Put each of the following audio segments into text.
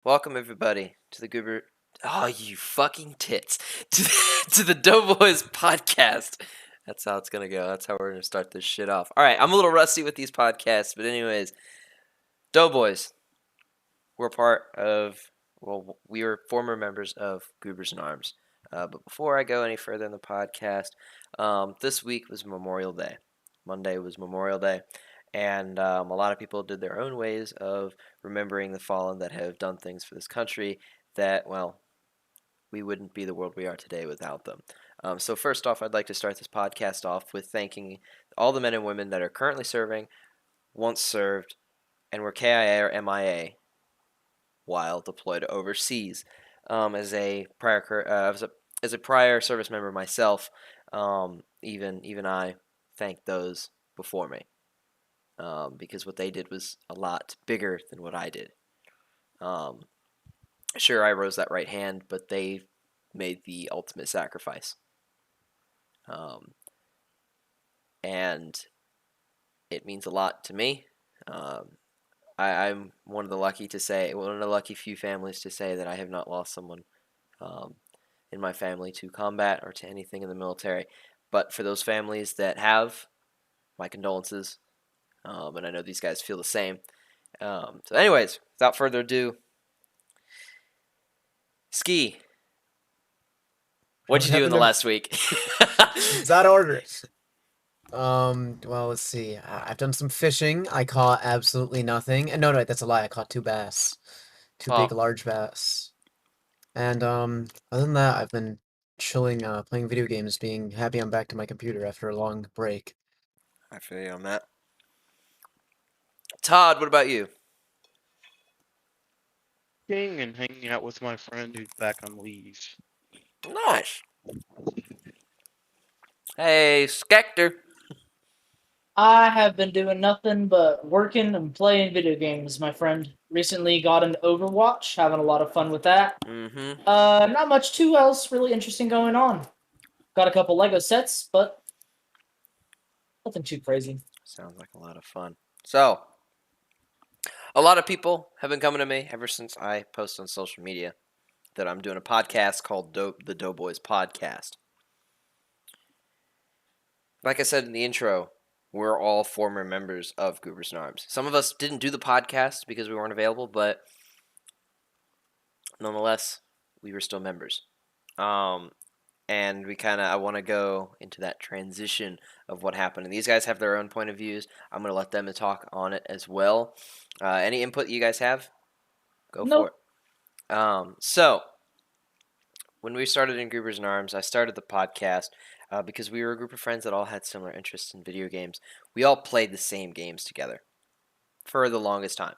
Welcome everybody to the Goober. Oh, you fucking tits! To the Doughboys podcast. That's how it's gonna go. That's how we're gonna start this shit off. All right, I'm a little rusty with these podcasts, but anyways, Doughboys. We're part of. Well, we were former members of Goobers in Arms. But before I go any further in the podcast, this week was Memorial Day. Monday was Memorial Day, and a lot of people did their own ways of remembering the fallen that have done things for this country that, well, we wouldn't be the world we are today without them. So first off, I'd like to start this podcast off with thanking all the men and women that are currently serving, once served, and were KIA or MIA while deployed overseas. As a prior service member myself, even I thanked those before me, because what they did was a lot bigger than what I did. Sure, I rose that right hand, but they made the ultimate sacrifice. And it means a lot to me. I'm one of the lucky few families to say that I have not lost someone in my family to combat or to anything in the military. But for those families that have, my condolences. And I know these guys feel the same. So anyways, without further ado, Ski, what'd What you do in happened the to last week? It's out of order. Well, let's see. I've done some fishing. I caught absolutely nothing. And no, that's a lie. I caught two bass. Two big, Oh, large bass. And, other than that, I've been chilling, playing video games, being happy I'm back to my computer after a long break. I feel you on that. Todd, what about you? And hanging out with my friend who's back on leave. Nice. Hey, Skector. I have been doing nothing but working and playing video games, my friend. Recently got into Overwatch, having a lot of fun with that. Mm-hmm. Not much too else really interesting going on. Got a couple Lego sets, but nothing too crazy. Sounds like a lot of fun. So, a lot of people have been coming to me ever since I posted on social media that I'm doing a podcast called the Doughboys Podcast. Like I said in the intro, we're all former members of Goobers in Arms. Some of us didn't do the podcast because we weren't available, but nonetheless, we were still members. And I want to go into that transition of what happened. And these guys have their own point of views. I'm going to let them talk on it as well. Any input you guys have? Go for Nope. it. So, when we started in Goobers in Arms, I started the podcast because we were a group of friends that all had similar interests in video games. We all played the same games together for the longest time.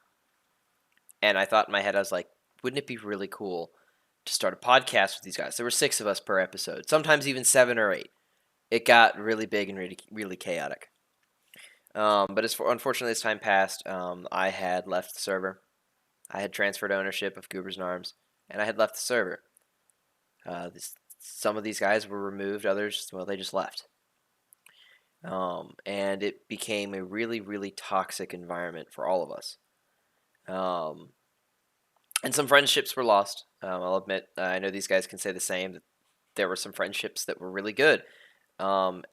And I thought in my head, I was like, wouldn't it be really cool to start a podcast with these guys? There were 6 of us per episode, sometimes even 7 or 8. It got really big and really chaotic. But unfortunately, as time passed, I had left the server. I had transferred ownership of Goobers in Arms, and I had left the server. Some of these guys were removed, others, well, they just left. And it became a really toxic environment for all of us. And some friendships were lost. I'll admit, I know these guys can say the same. That there were some friendships that were really good, and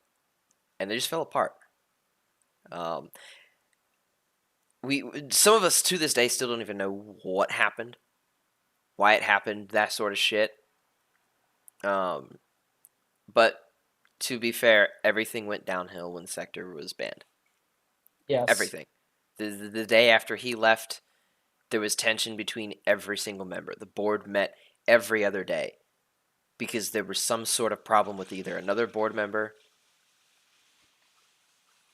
they just fell apart. Um, some of us to this day still don't even know what happened, why it happened, that sort of shit. But to be fair, everything went downhill when Sector was banned. Yes. Everything. The day after he left, there was tension between every single member. The board met every other day because there was some sort of problem with either another board member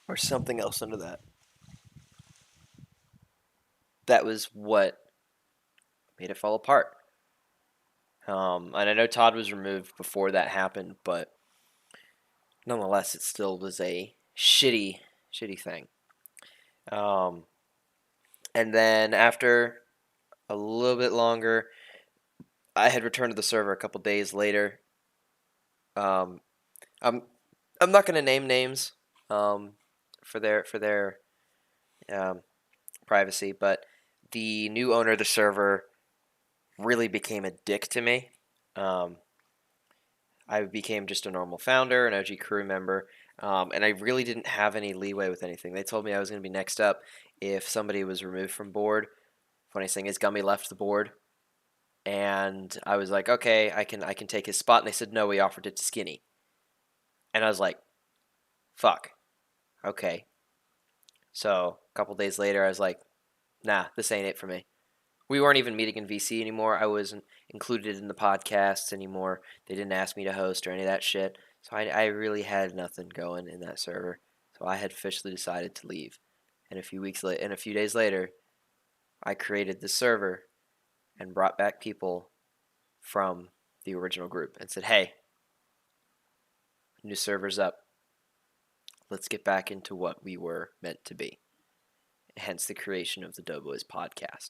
or something else under that. That was what made it fall apart. And I know Todd was removed before that happened, but nonetheless, it still was a shitty thing. And then after a little bit longer, I had returned to the server a couple days later. Um, I'm I'm not going to name names for their privacy, but the new owner of the server really became a dick to me. I became just a normal founder, an OG crew member, and I really didn't have any leeway with anything. They told me I was going to be next up if somebody was removed from board. Funny thing is, Gummy left the board, and I was like, okay, I can take his spot. And they said no, we offered it to Skinny, and I was like, fuck, okay. So a couple days later, I was like, nah, this ain't it for me. We weren't even meeting in VC anymore. I wasn't included in the podcasts anymore. They didn't ask me to host or any of that shit. So I really had nothing going in that server. So I had officially decided to leave. And a few days later, I created this server and brought back people from the original group and said, "Hey, new server's up. Let's get back into what we were meant to be." Hence the creation of the Doughboys podcast.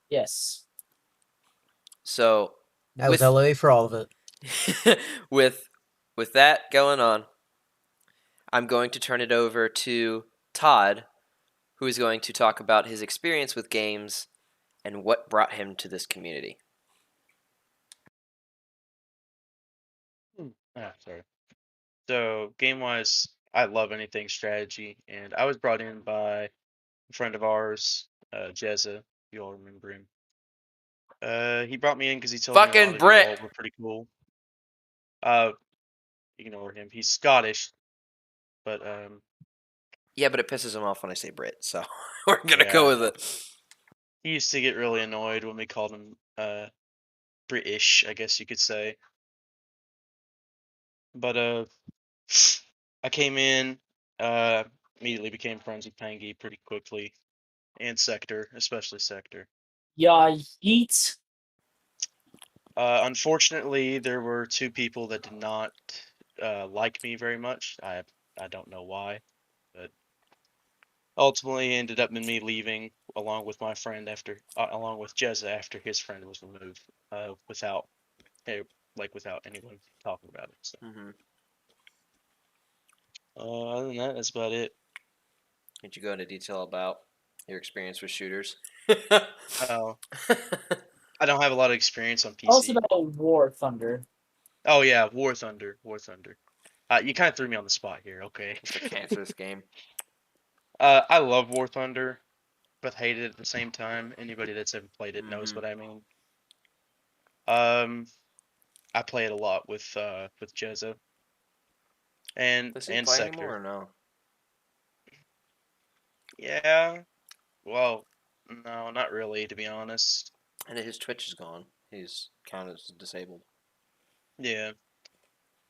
Yes. So That was LA for all of it. with that going on, I'm going to turn it over to Todd, who is going to talk about his experience with games and what brought him to this community. Sorry. So game wise, I love anything strategy, and I was brought in by a friend of ours, Jezza. You all remember him? He brought me in because he told me a Fucking lot of you all Brit. were pretty cool. Uh, Ignore him. He's Scottish, but Yeah, but it pisses him off when I say Brit, so we're gonna yeah, go I with know. it. He used to get really annoyed when we called him British, I guess you could say. But I came in, uh, immediately became friends with Pangy pretty quickly, and Sector, especially Sector. Yeah, yeet. Unfortunately, there were two people that did not like me very much. I don't know why, but ultimately ended up in me leaving along with my friend along with Jezza after his friend was removed, without eh, without anyone talking about it. So Mm-hmm. other than that, that's about it. Did you go into detail about your experience with shooters? Uh, I don't have a lot of experience on Tell us PC. about War Thunder. Oh yeah, War Thunder, War Thunder. You kind of threw me on the spot here. Okay. It's a cancerous game. I love War Thunder, but hate it at the same time. Anybody that's ever played it knows Mm-hmm. what I mean. Um, I play it a lot with Jezza Does he and play anymore Sector. or no? Yeah, well, no, not really, to be honest. And his Twitch is gone. He's counted as disabled. Yeah,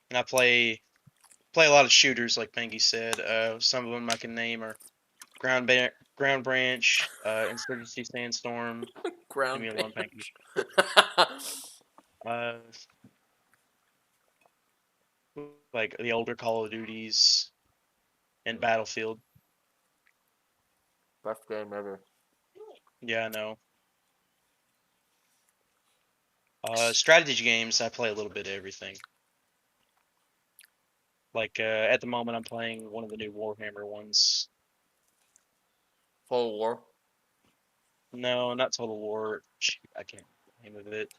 and I play a lot of shooters, like Pangy said. Some of them I can name are Ground Branch, Insurgency Sandstorm. Leave Ground me alone, Pangy. Branch. Uh, like the older Call of Duties and Battlefield. Best game ever. Yeah, I know. Strategy games, I play a little bit of everything. Like at the moment, I'm playing one of the new Warhammer ones. Full War. No, not Total War. Shoot, I can't remember the name of it.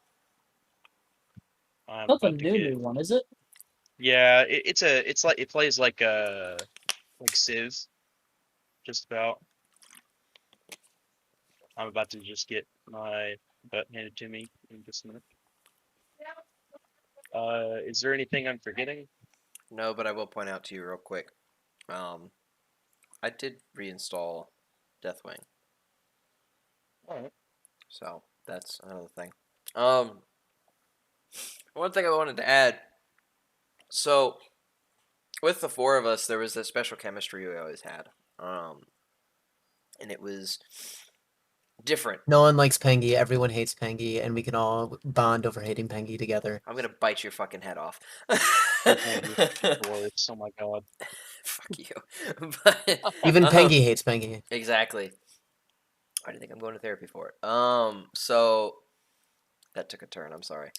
I'm Not the about to get. new one, is it? Yeah, it's like it plays like Civ, just about. I'm about to just get my butt handed to me in just a minute. Is there anything I'm forgetting? No, but I will point out to you real quick. I did reinstall Deathwing, Alright. so that's another thing. Um, one thing I wanted to add. So with the four of us, there was this special chemistry we always had. And it was different. No one likes Pengy, everyone hates Pengy, and we can all bond over hating Pengy together. I'm gonna bite your fucking head off. Maybe. Worse. Oh my god. Fuck you. But, Even um, Pengy hates Pengy. exactly. I didn't think I'm going to therapy for it. So that took a turn. I'm sorry.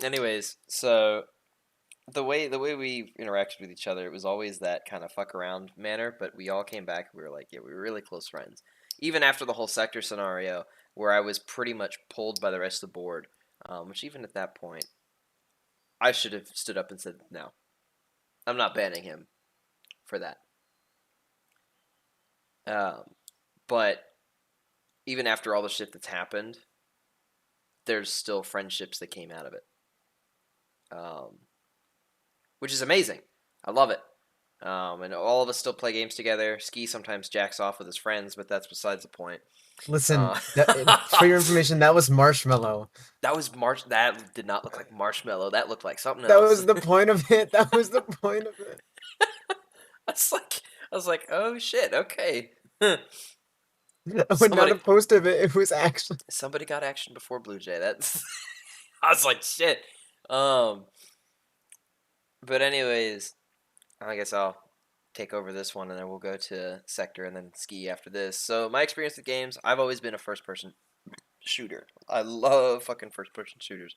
Anyways, so the way we interacted with each other, it was always that kind of fuck around manner. But we all came back. And we were like, yeah, we were really close friends. even after the whole sector scenario, where I was pretty much pulled by the rest of the board, which even at that point, I should have stood up and said, no, I'm not banning him for that. But even after all the shit that's happened, there's still friendships that came out of it, which is amazing. I love it. And all of us still play games together. Ski sometimes jacks off with his friends, but that's besides the point. Listen, for your information, that was Marshmallow. That was That did not look like marshmallow. That looked like something That else. was the point of it. That was the point of it. I was like, oh shit, okay. But not a post of it. It was actually somebody got action before Blue Jay. That's I was like, shit. But anyways, I guess I'll take over this one, and then we'll go to Sector and then Ski after this. So my experience with games, I've always been a first-person shooter. I love fucking first-person shooters.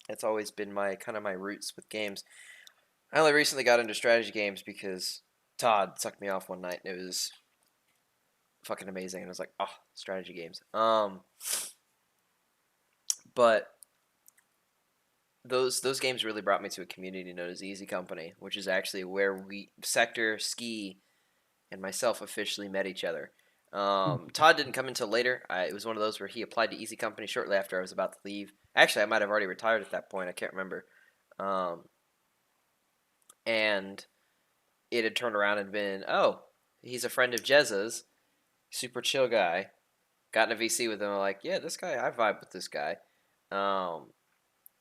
It's always been my roots with games. I only recently got into strategy games because Todd sucked me off one night, and it was fucking amazing. And I was like, oh, strategy games. But those games really brought me to a community known as Easy Company, which is actually where Sector, Ski, and myself officially met each other. Todd didn't come until later. It was one of those where he applied to Easy Company shortly after I was about to leave. Actually, I might have already retired at that point. I can't remember. And it had turned around and been, oh, he's a friend of Jezza's, super chill guy. Got in a VC with him. I'm like, yeah, this guy, I vibe with this guy.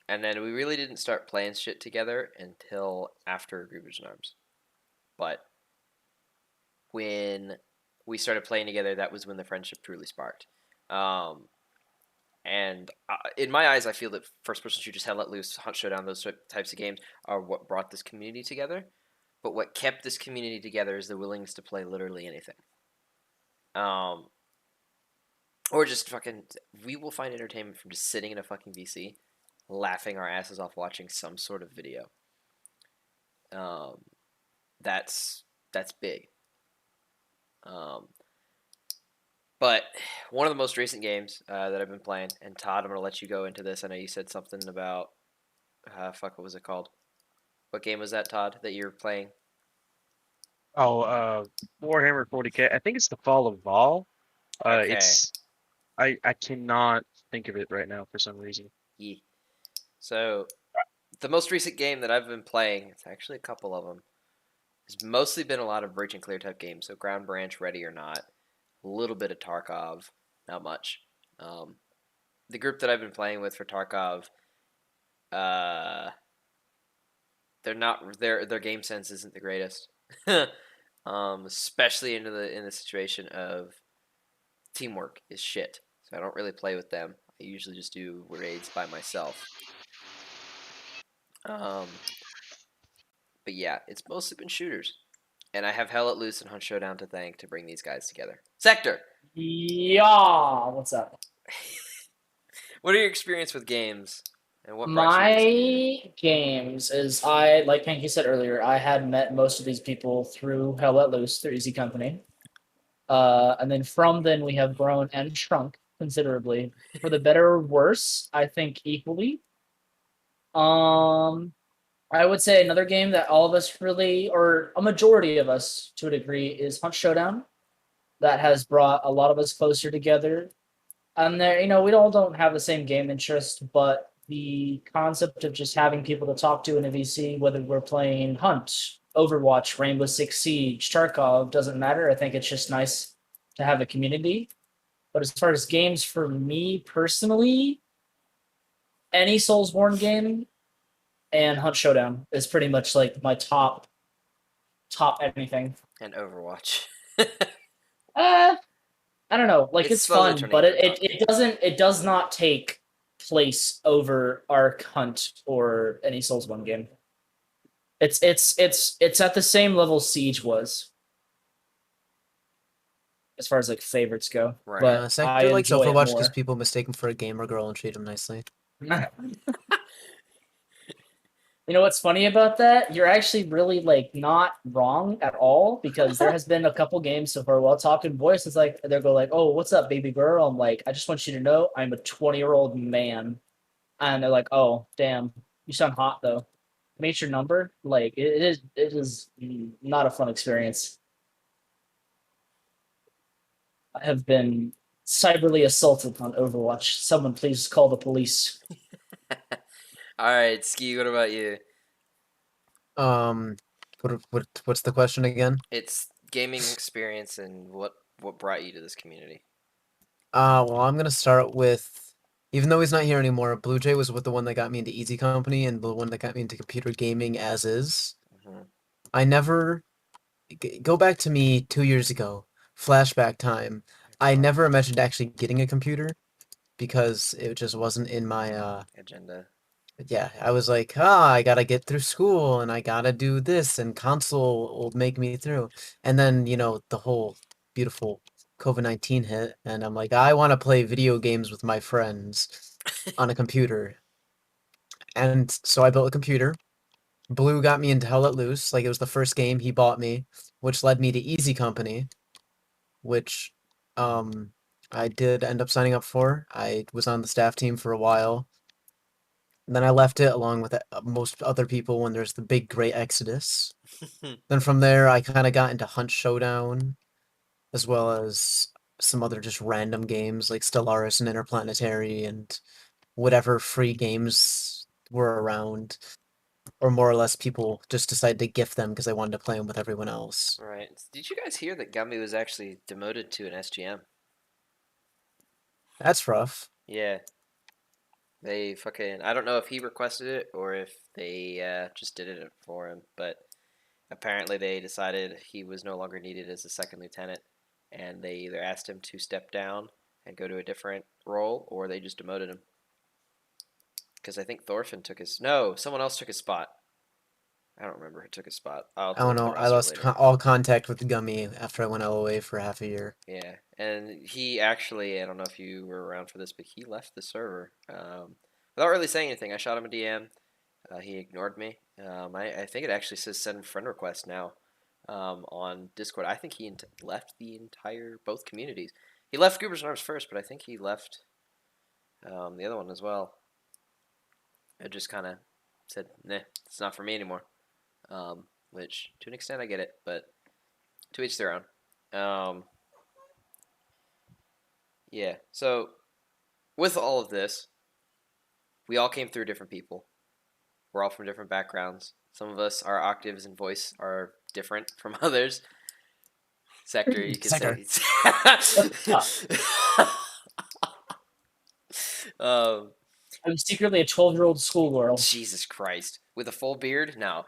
And then we really didn't start playing shit together until after Groovers in Arms. But when we started playing together, that was when the friendship truly sparked. And in my eyes, I feel that first-person shooters, Hell Let Loose, Hunt Showdown, those types of games are what brought this community together. But what kept this community together is the willingness to play literally anything. Or just fucking, we will find entertainment from just sitting in a fucking VC, laughing our asses off watching some sort of video. That's big. But one of the most recent games that I've been playing, and Todd, I'm going to let you go into this. I know you said something about, what was it called? What game was that, Todd, that you were playing? Oh, Warhammer 40K. I think it's the Fall of Vol. Okay. I cannot think of it right now for some reason. Yeah. So, the most recent game that I've been playing, it's actually a couple of them, has mostly been a lot of breach and clear type games. So, Ground Branch, Ready or Not, a little bit of Tarkov, not much. The group that I've been playing with for Tarkov, their game sense isn't the greatest. Especially in the situation of teamwork is shit. So I don't really play with them. I usually just do raids by myself. But yeah, it's mostly been shooters. And I have Hell Let Loose and Hunt Showdown to thank to bring these guys together. Sector! Yeah, what's up? What are your experience with games? And what brought you to this community? My games is like Panky said earlier, I had met most of these people through Hell Let Loose, through Easy Company. And then from then we have grown and shrunk considerably. For the better or worse, I think equally. I would say another game that all of us really, or a majority of us to a degree, is Hunt Showdown. That has brought a lot of us closer together. And there, we all don't have the same game interest, but the concept of just having people to talk to in a VC, whether we're playing Hunt, Overwatch, Rainbow Six Siege, Tarkov, doesn't matter. I think it's just nice to have a community. But as far as games for me personally, any Soulsborne game and Hunt Showdown is pretty much like my top anything. And Overwatch. I don't know. Like it's slowly fun, turning but into it does not take place over Ark, Hunt, or any Soulsborne game. It's at the same level Siege was, as far as like favorites go. Right. But Sector I likes enjoy it Overwatch more. because people mistake him for a gamer girl and treat him nicely. You know what's funny about that? You're actually really like not wrong at all because there has been a couple games so far while talking voice. It's like they'll go like, "Oh, what's up, baby girl?" I'm like, "I just want you to know I'm a 20-year-old man," and they're like, "Oh, damn, you sound hot though." Made your number. Like it is not a fun experience. I have been cyberly assaulted on Overwatch. Someone please call the police. All right, Ski. What about you? Um, what's the question again? It's gaming experience and what brought you to this community. Well, I'm gonna start with, even though he's not here anymore, Blue Jay was with the one that got me into Easy Company and the one that got me into computer gaming as is. Hmm. I never go back to me 2 years ago, flashback time. I never imagined actually getting a computer because it just wasn't in my Agenda. yeah, I was like, ah, I gotta get through school and I gotta do this and console will make me through. And then, the whole beautiful COVID-19 hit and I'm like, I want to play video games with my friends on a computer. And so I built a computer. Blue got me into Hell Let Loose, like it was the first game he bought me, which led me to Easy Company, which um I did end up signing up for. I was on the staff team for a while. And then I left it along with most other people when there's the big great exodus. Then from there, I kind of got into Hunt Showdown, as well as some other just random games like Stellaris and Interplanetary and whatever free games were around, or more or less people just decided to gift them because they wanted to play them with everyone else. Right. Did you guys hear that Gumby was actually demoted to an SGM? That's rough. Yeah. They fucking. I don't know if he requested it or if they just did it for him, but apparently they decided he was no longer needed as a second lieutenant, and they either asked him to step down and go to a different role, or they just demoted him. Because I think Thorfinn took his. No, someone else took his spot. I don't remember who took his spot. I'll have I to don't look at the know. I roster lost later. all contact with Gummy after I went LOA for half a year. Yeah, and he actually, I don't know if you were around for this, but he left the server without really saying anything. I shot him a DM. He ignored me. I think it actually says send friend request now on Discord. I think he left the entire, both communities. He left Goobers and Arms first, but I think he left the other one as well. I just kind of said, nah, it's not for me anymore. Which, to an extent, I get it, but to each their own. Yeah, so with all of this, we all came through different people. We're all from different backgrounds. Some of us, our octaves and voice are different from others. Sector, you could Sector. say. um, I'm secretly a 12-year-old schoolgirl. Jesus Christ, with a full beard? No.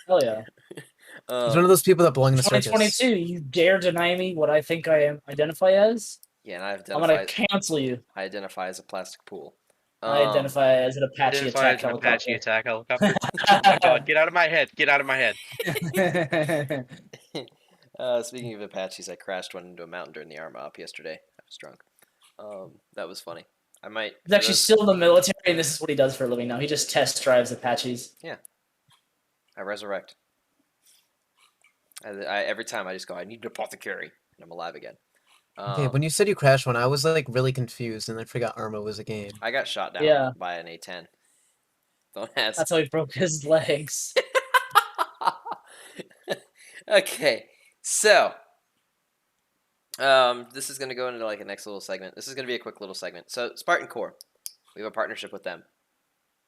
Hell yeah. He's one of those people that belong in a circus. 2022, you dare deny me what I think I am identify as? Yeah, and I'm gonna cancel you. I identify as a plastic pool. I identify as an Apache Identify attack as an Apache helicopter. attack helicopter. Oh my god, get out of my head! Get out of my head! Speaking of Apaches, I crashed one into a mountain during the arm op yesterday. I was drunk. That was funny. I might. He's actually still in the military, and this is what he does for a living now. He just test drives Apaches. Yeah. I resurrect. Every time I just go, I need an apothecary, and I'm alive again. Okay, when you said you crashed one, I was like really confused and I forgot Arma was a game. I got shot down by an A10. Don't ask. That's how he broke his legs. Okay, so this is gonna go into like a next little segment. This is gonna be a quick little segment. So Spartan Core, we have a partnership with them.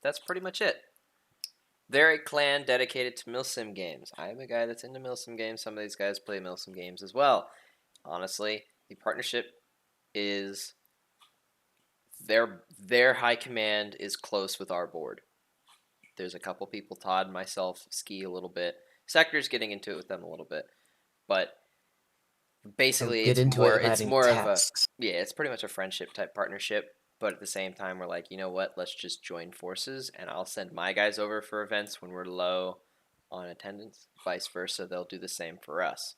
That's pretty much it. They're a clan dedicated to milsim games. I am a guy that's into milsim games. Some of these guys play milsim games as well. Honestly, the partnership is their high command is close with our board. There's a couple people, Todd, myself, Ski a little bit. Sector's getting into it with them a little bit, but basically it's more of a it's pretty much a friendship type partnership. But at the same time, we're like, you know what? Let's just join forces, and I'll send my guys over for events when we're low on attendance. Vice versa, they'll do the same for us.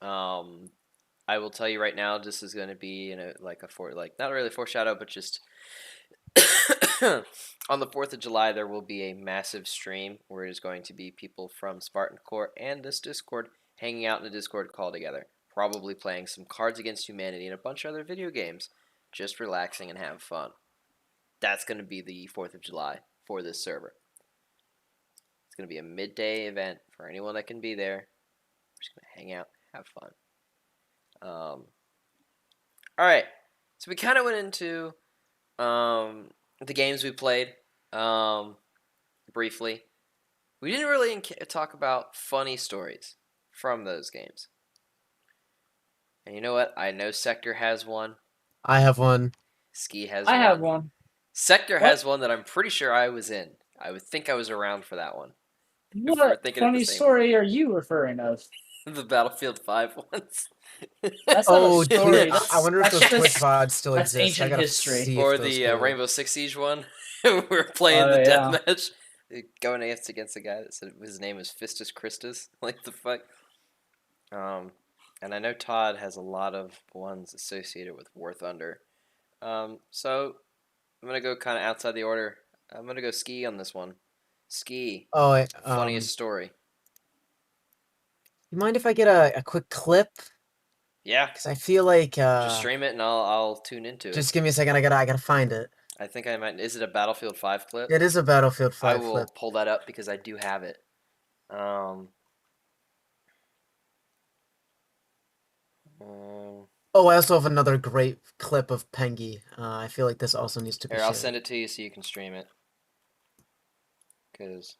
I will tell you right now, this is going to be in a not really foreshadow, but just on the 4th of July, there will be a massive stream where it is going to be people from Spartan Court and this Discord hanging out in a Discord call together, probably playing some Cards Against Humanity and a bunch of other video games, just relaxing and having fun. That's going to be the 4th of July for this server. It's going to be a midday event for anyone that can be there. We're just going to hang out, have fun. All right, so we kind of went into the games we played briefly. We didn't really talk about funny stories from those games. And you know what? I know Sector has one. I have one. Ski has I one. have one. Sector What? has one that I'm pretty sure I was in. I would think I was around for that one. we're What thinking of the funny same story are you referring of? The Battlefield 5 ones. That's not Oh, a story. dude, That's, I wonder if that's those Twitch just- VODs still that's exist. I ancient gotta history. see Or if those the do. Rainbow Six Siege one. We're playing Oh, the yeah. deathmatch. Going against a guy that said his name is Fistus Christus. Like the fuck. And I know Todd has a lot of ones associated with War Thunder. So I'm gonna go kind of outside the order. I'm gonna go Ski on this one. Ski, Oh, funniest story. you mind if I get a quick clip? Yeah, Because I feel like just stream it and I'll tune into it. just give me a second. I gotta find it. I think I might. Is it a Battlefield 5 clip? It is a Battlefield I 5 will clip. pull that up because I do have it. Oh, I also have another great clip of Pengy. I feel like this also needs to be Here, I'll shared. send it to you so you can stream it. Because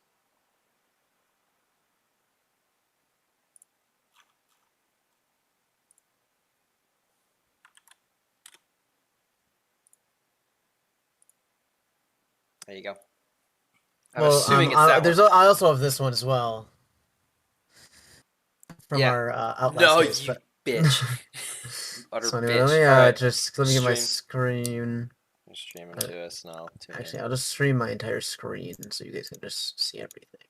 there you go. I'm assuming it's that one. I also have this one as well. From Yeah. our Outlast No, days, you but... bitch. Utter So anyway, bitch. let me Alright, just let me get my stream. screen. Stream it to us and I'll tune Actually, in. I'll just stream my entire screen so you guys can just see everything.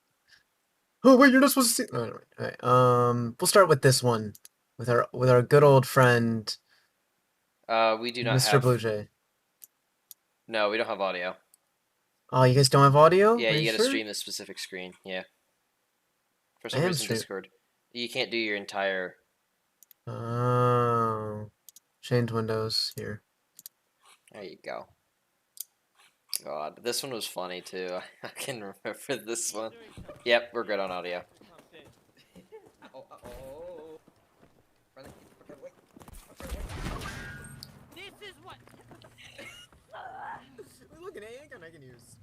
Oh wait, you're not supposed to see. Oh, anyway, all right. We'll start with this one with our good old friend. We do not Mr. have. Blue Jay. No, we don't have audio. Oh, you guys don't have audio? Yeah, Are you you gotta sure? stream this specific screen. Yeah. For I some am reason, stream- Discord. You can't do your entire. Oh, change windows here. There you go. God, this one was funny too. I can remember this one. Yep, we're good on audio. This is what. Look at I can use.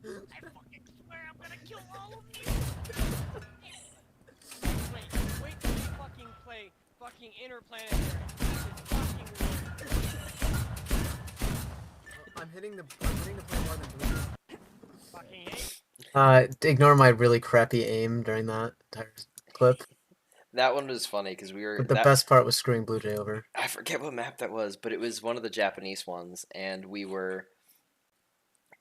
I fucking swear I'm gonna kill all of you. Wait till you fucking play fucking Interplanetary. This is fucking weird. I'm hitting the plane more than blue. Fucking hate. Ignore my really crappy aim during that entire clip. That one was funny because we were. But the best part was screwing Blue Jay over. I forget what map that was, but it was one of the Japanese ones, and we were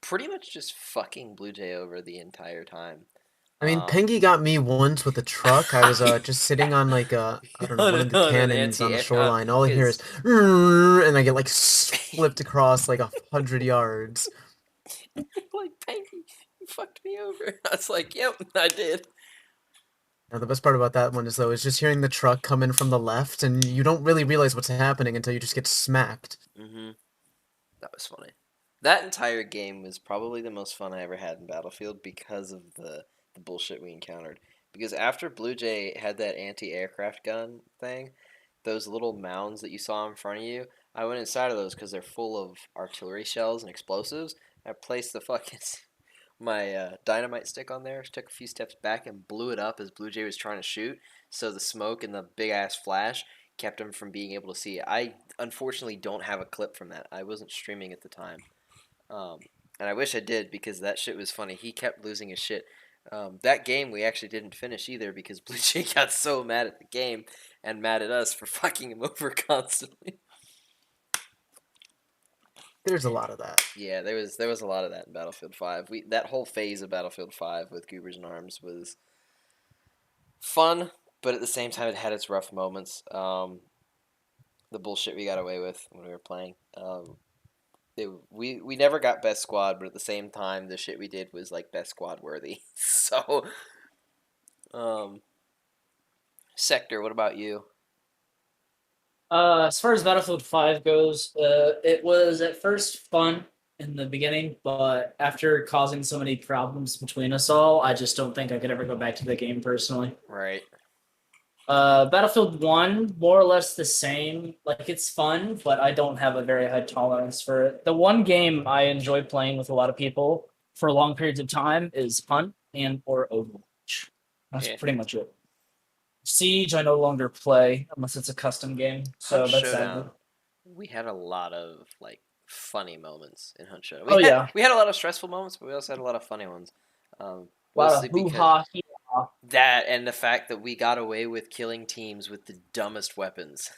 pretty much just fucking Blue Jay over the entire time. I mean, Pengy got me once with a truck. I was just sitting on like I don't know, one of the cannons on the shoreline. All I hear is, and I get like flipped across like 100 yards. Like, Pengy, you fucked me over. I was like, yep, I did. Now, the best part about that one is though is just hearing the truck come in from the left, and you don't really realize what's happening until you just get smacked. That was funny. That entire game was probably the most fun I ever had in Battlefield because of the bullshit we encountered. Because after Blue Jay had that anti-aircraft gun thing, those little mounds that you saw in front of you, I went inside of those because they're full of artillery shells and explosives. I placed the fucking my dynamite stick on there, took a few steps back and blew it up as Blue Jay was trying to shoot. So the smoke and the big ass flash kept him from being able to see it. I unfortunately don't have a clip from that. I wasn't streaming at the time. And I wish I did because that shit was funny. He kept losing his shit. That game we actually didn't finish either because Blue Jay got so mad at the game and mad at us for fucking him over constantly. There's a lot of that. Yeah, there was a lot of that in Battlefield 5. That whole phase of Battlefield 5 with Goobers and Arms was fun, but at the same time it had its rough moments. The bullshit we got away with when we were playing. we never got best squad, but at the same time, the shit we did was like best squad worthy. So, um, Sector, what about you? As far as Battlefield 5 goes, it was at first fun in the beginning, but after causing so many problems between us all, I just don't think I could ever go back to the game personally. Right. Battlefield 1, more or less the same. Like, it's fun, but I don't have a very high tolerance for it. The one game I enjoy playing with a lot of people for long periods of time is Hunt and or Overwatch. That's Yeah. pretty much it. Siege, I no longer play unless it's a custom game, so Hunt that's Showdown. sad. We had a lot of like funny moments in Hunt Showdown. Oh, yeah. We had a lot of stressful moments, but we also had a lot of funny ones. A lot Mostly of because hoo-ha, hee-haw. that and the fact that we got away with killing teams with the dumbest weapons.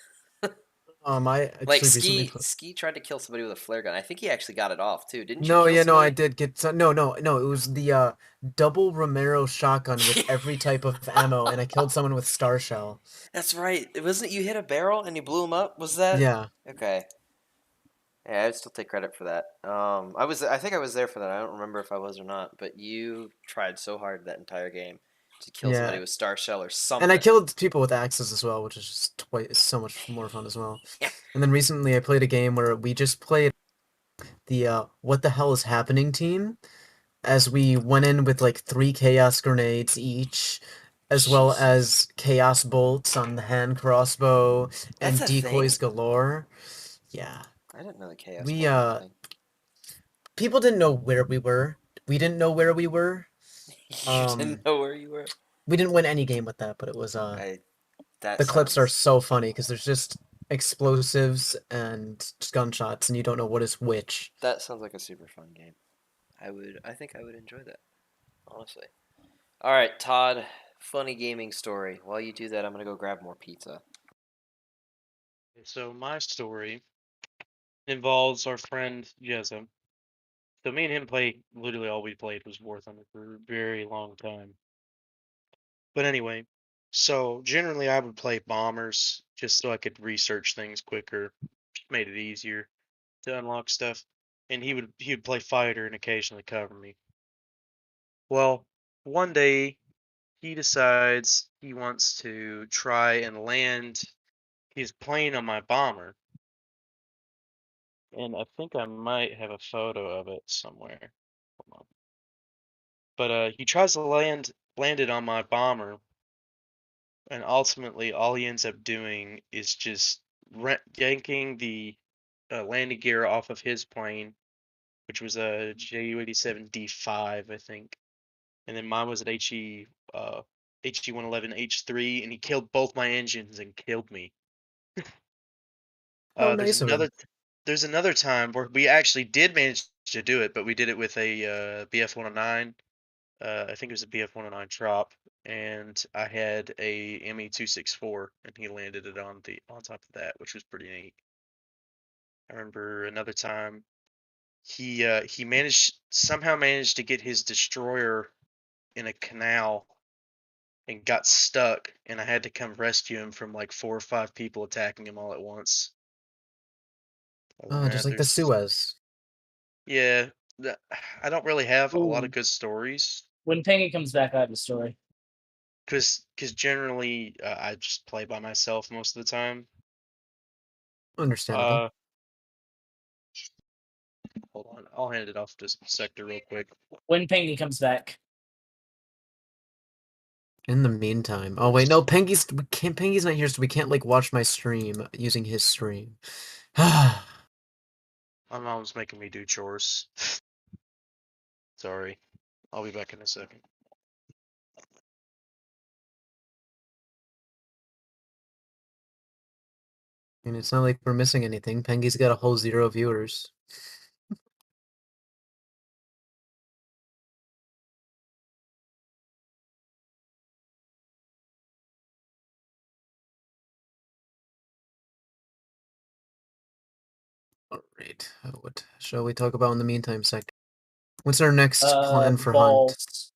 I Like actually recently Ski tried to kill somebody with a flare gun. I think he actually got it off too. Didn't you No, kill yeah, no, I somebody? did get some. No, no, no. It was the double Romero shotgun with every type of ammo, and I killed someone with Star Shell. That's right. It wasn't you hit a barrel and you blew him up. Was that? Yeah, Okay. Yeah, I'd still take credit for that. I think I was there for that. I don't remember if I was or not, but you tried so hard that entire game to kill somebody yeah. with Star Shell or something. And I killed people with axes as well, which is just twice so much more fun as well. Yeah. And then recently I played a game where we just played the what the hell is happening team, as we went in with like 3 chaos grenades each, as well Jeez. as chaos bolts on the hand crossbow and That's a decoys thing? galore. Yeah. I didn't know the chaos We bolt was a thing. people didn't know where we were. We didn't know where we were. You didn't know where you were. We didn't win any game with that, but it was That the clips are sounds so funny because there's just explosives and just gunshots and you don't know what is which. that sounds like a super fun game. I think I would enjoy that, honestly. All right, Todd, funny gaming story. While you do that, I'm gonna go grab more pizza. So my story involves our friend Jezza. So me and him played, literally all we played was War Thunder for a very long time. But anyway, so generally I would play bombers just so I could research things quicker, just made it easier to unlock stuff. And he would play fighter and occasionally cover me. Well, one day he decides he wants to try and land his plane on my bomber. And I think I might have a photo of it somewhere. Hold on. But he tries to land it on my bomber, and ultimately all he ends up doing is just yanking the landing gear off of his plane, which was a Ju-87D5, I think, and then mine was an HE-111 H3, and he killed both my engines and killed me. Oh, There's nice of him. another time where we actually did manage to do it, but we did it with a BF-109. I think it was a BF-109 Trop, and I had a ME-264, and he landed it on top of that, which was pretty neat. I remember another time he somehow managed to get his destroyer in a canal and got stuck, and I had to come rescue him from like 4 or 5 people attacking him all at once. Other than Just that, like the Suez. yeah, I don't really have a lot of Ooh. good stories When Pengy comes back, I have a story. because generally I just play by myself most of the time. Understandable. Hold on, I'll hand it off to Sector real quick. When Pengy comes back. In the meantime, oh wait, no, Pengy's not here, so we can't like watch my stream using his stream. My mom's making me do chores. Sorry, I'll be back in a second. And it's not like we're missing anything. Pengy's got a whole 0 viewers. Alright, what shall we talk about in the meantime, Sector? What's our next plan for Hunt? Balls.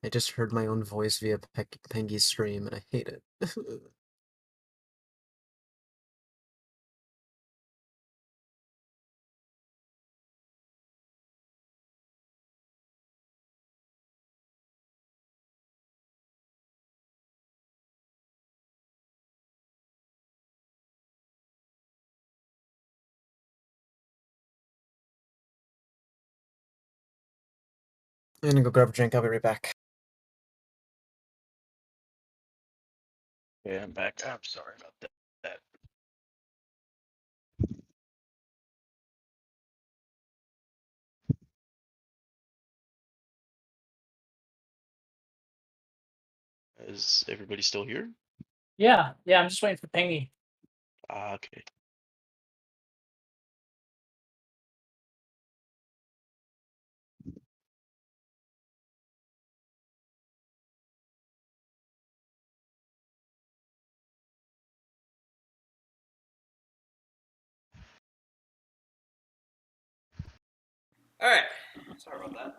I just heard my own voice via Pengy's stream, and I hate it. I'm gonna go grab a drink. I'll be right back. Yeah, I'm back. I'm sorry about that. Is everybody still here? Yeah, I'm just waiting for Pingy. Okay. All right. Sorry about that.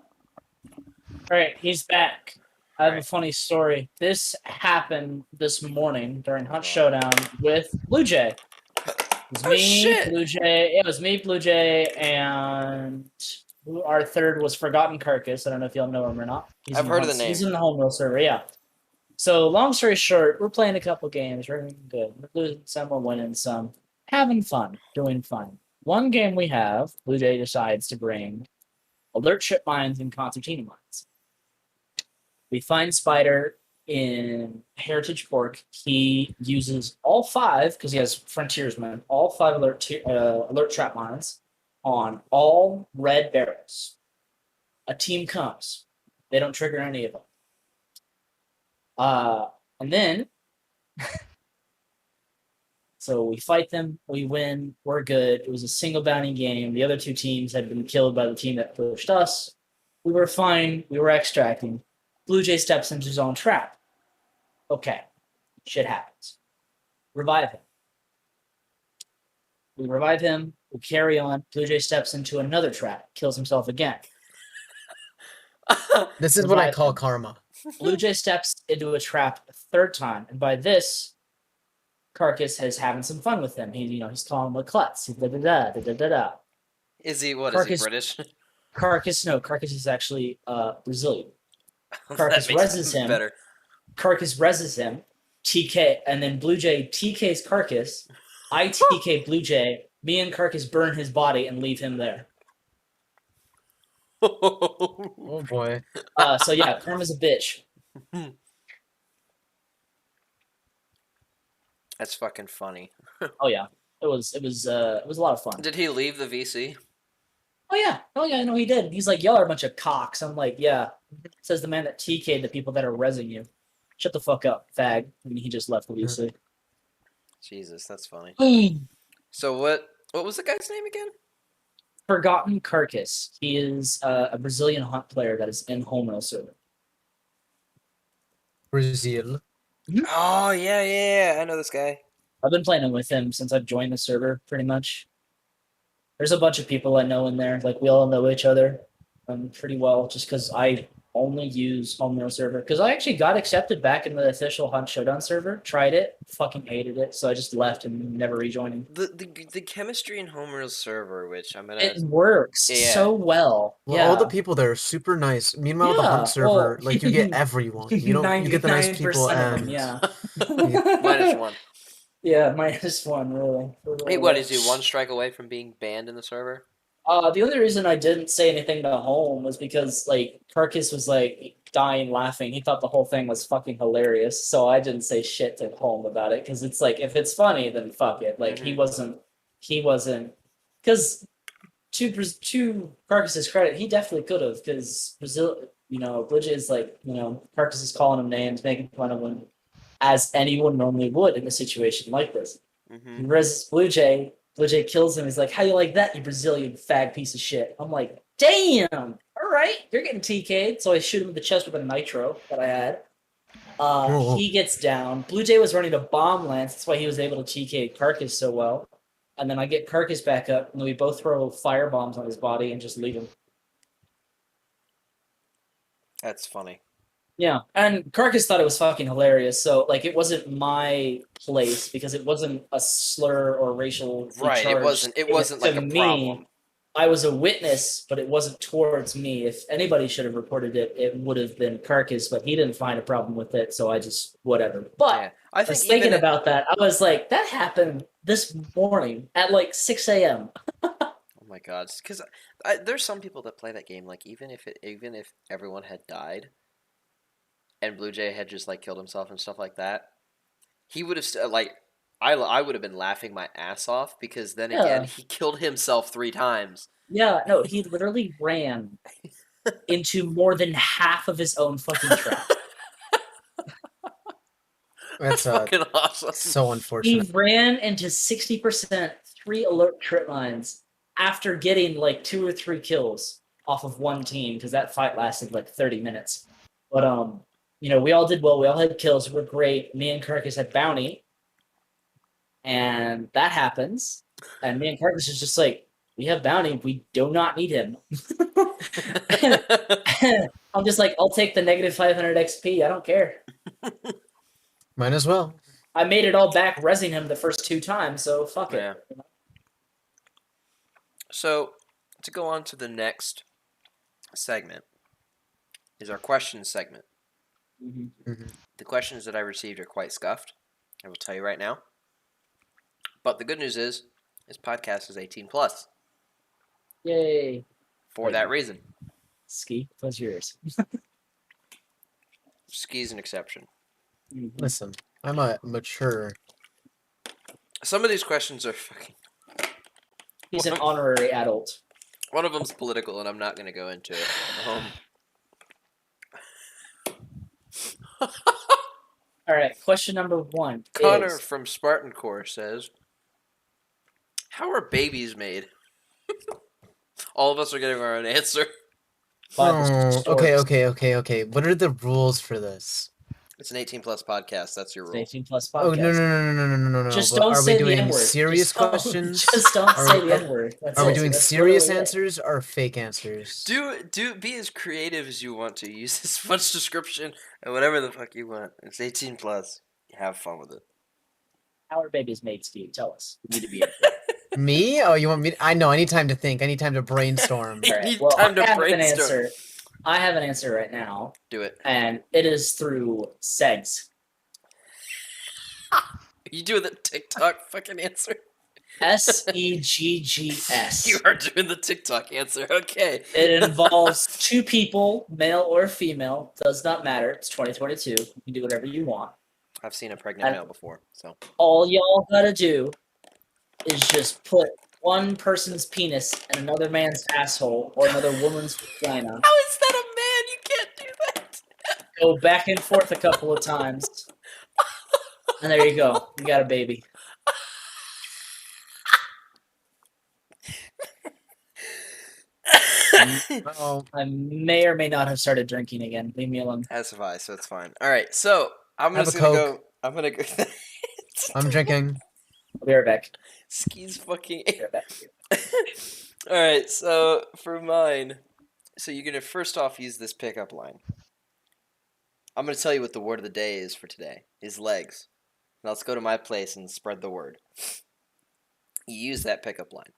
All right, he's back. I have a Alright. funny story. This happened this morning during Hunt God. Showdown with Blue Jay. It was Oh, me, shit. Blue Jay. It was me, Blue Jay, and our third was Forgotten Carcass. I don't know if y'all know him or not. He's I've in heard of the He's name. in the home rule server, yeah. So long story short, we're playing a couple games. We're doing good. We're losing some, we're winning some. Having fun, doing fun. One game we have, Blue Jay decides to bring alert ship mines and concertina mines. We find Spider in Heritage Pork. He uses all 5 because he has frontiersmen. All 5 alert trap mines on all red barrels. A team comes. They don't trigger any of them. And then, so we fight them. We win. We're good. It was a single bounty game. The other 2 teams had been killed by the team that pushed us. We were fine. We were extracting. Blue Jay steps into his own trap. Okay, shit happens. Revive him. We revive him. We carry on. Blue Jay steps into another trap, kills himself again. This is what I Revive call him. karma. Blue Jay steps into a trap a 3rd time, and by this, Carcass is having some fun with him. He's calling him a klutz. Da da da da da da da. Is he Carcass- British? Carcass is actually Brazilian. That Carcass makes reses it him. better. Carcass reses him. TK, and then Blue Jay TK's Carcass. I TK Blue Jay. Me and Carcass burn his body and leave him there. Oh boy. So yeah, karma's a bitch. That's fucking funny. Oh yeah, it was a lot of fun. Did he leave the VC? Oh yeah, no, he did. He's like, y'all are a bunch of cocks. I'm like, yeah. Says the man that TK'd the people that are rezzing you. Shut the fuck up, fag. And he just left the VC. Jesus, that's funny. So what was the guy's name again? Forgotten Carcass. He is a Brazilian hunt player that is in home rule server. Brazil. Oh yeah. I know this guy. I've been playing with him since I've joined the server, pretty much. There's a bunch of people I know in there. Like, we all know each other pretty well, just because I only use home rule server. Because I actually got accepted back in the official Hunt Showdown server. Tried it, fucking hated it, so I just left and never rejoined. The chemistry in home rule server, which I'm gonna. It works Yeah. so well. Well, yeah. all the people there are super nice. Meanwhile, the Yeah, hunt server, well, like you get everyone. You get the nice people 99% of and them, yeah. -1. Yeah, -1, really. Wait, what is he 1 strike away from being banned in the server? The only reason I didn't say anything to Home was because, like, Carcass was, like, dying laughing. He thought the whole thing was fucking hilarious, so I didn't say shit to Home about it, because it's like, if it's funny, then fuck it. Like, he wasn't, because to Carcass's credit, he definitely could have, because Brazil, Blue Jay is like, Carcass is calling him names, making fun of him, as anyone normally would in a situation like this. He reses Blue Jay. Blue Jay kills him. He's like, "How you like that, you Brazilian fag piece of shit?" I'm like, "Damn! All right, you're getting TK'd." So I shoot him in the chest with a nitro that I had. He gets down. Blue Jay was running a bomb lance. That's why he was able to TK Carcass so well. And then I get Carcass back up, and we both throw fire bombs on his body and just leave him. That's funny. Yeah, and Carcass thought it was fucking hilarious. So, like, it wasn't my place because it wasn't a slur or racial. Right, it wasn't like a problem. I was a witness, but it wasn't towards me. If anybody should have reported it, it would have been Carcass, but he didn't find a problem with it, so I just whatever. But Yeah, I was thinking about that. I was like, that happened this morning at like 6 a.m. Oh my god, because there's some people that play that game like even if everyone had died, and Blue Jay had just like killed himself and stuff like that, he would have like I would have been laughing my ass off because then again Yeah. he killed himself 3 times. Yeah, no, he literally ran into more than half of his own fucking trap. That's Fucking awesome. so He unfortunate. ran into 60% 3 alert trip lines after getting like 2 or 3 kills off of one team because that fight lasted like 30 minutes. But you know, we all did well. We all had kills. We're great. Me and Carcass had bounty, and that happens. And me and Carcass is just like, we have bounty. We do not need him. I'm just like, I'll take the negative 500 XP. I don't care. Might as well. I made it all back resing him the first 2 times, so fuck it. Yeah. So, to go on to the next segment is our questions segment. Mm-hmm. The questions that I received are quite scuffed. I will tell you right now. But the good news is, this podcast is 18 plus. Yay. For that reason. Ski, what's yours? Ski's an exception. Mm-hmm. Listen, I'm a mature. Some of these questions are fucking... He's an honorary adult. One of them's political, and I'm not going to go into it. All right, question number 1 Connor is... from Spartan Core says, how are babies made? All of us are getting our own answer. Oh, okay. What are the rules for this? It's an 18 plus podcast. That's your It's rule. an 18 plus podcast. Oh no! Just But don't are say we the doing N-word. serious Just don't- questions? Just don't Are say we- the N-word. That's Are we it. doing That's serious literally it. answers or fake answers? Do be as creative as you want to. Use as much description and whatever the fuck you want. It's 18 plus. Have fun with it. How are babies made, Steve? Tell us. We need to be... Me? Oh, you want me? I know. I need time to think. I need time to brainstorm. You All right, need well, time to I have an brainstorm. answer. I have an answer right now, Do it. and it is through SEGS. You do the TikTok fucking answer. SEGGS. You are doing the TikTok answer. Okay. It involves 2 people, male or female. Does not matter. It's 2022. You can do whatever you want. I've seen a pregnant male before, so. All y'all gotta do is just put one person's penis in another man's asshole or another woman's vagina. How is that a man? You can't do that. Go back and forth a couple of times. And there you go. You got a baby. Oh, I may or may not have started drinking again. Leave me alone. As have I, so it's fine. All right, so I'm Have just a gonna Coke. go. I'm gonna go. I'm drinking. I'll be right back. Ski's fucking. Be right back. All right, so for mine, so you're gonna first off use this pickup line. I'm gonna tell you what the word of the day is for today. Is legs. Now let's go to my place and spread the word. You use that pickup line.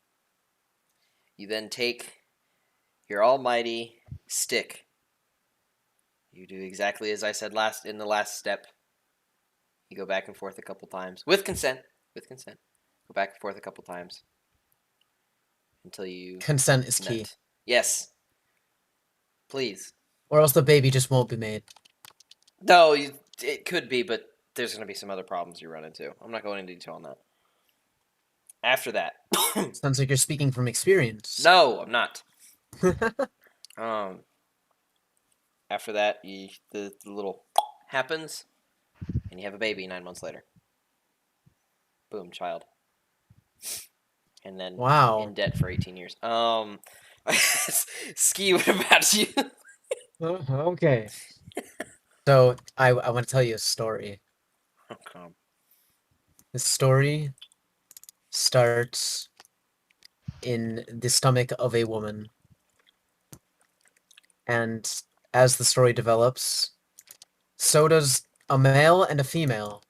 You then take your almighty stick. You do exactly as I said in the last step. You go back and forth a couple times with consent. With consent, go back and forth a couple times until you Consent is key, nut. Yes. Please. or else the baby just won't be made. No, it could be, but there's going to be some other problems you run into. I'm not going into detail on that. After that, Sounds like you're speaking from experience. no, I'm not. After that, the little happens, and you have a baby 9 months later. Boom, child. And then Wow. in debt for 18 years. Ski, what about you? Okay. So I want to tell you a story. Okay. The story starts in the stomach of a woman. And as the story develops, so does a male and a female.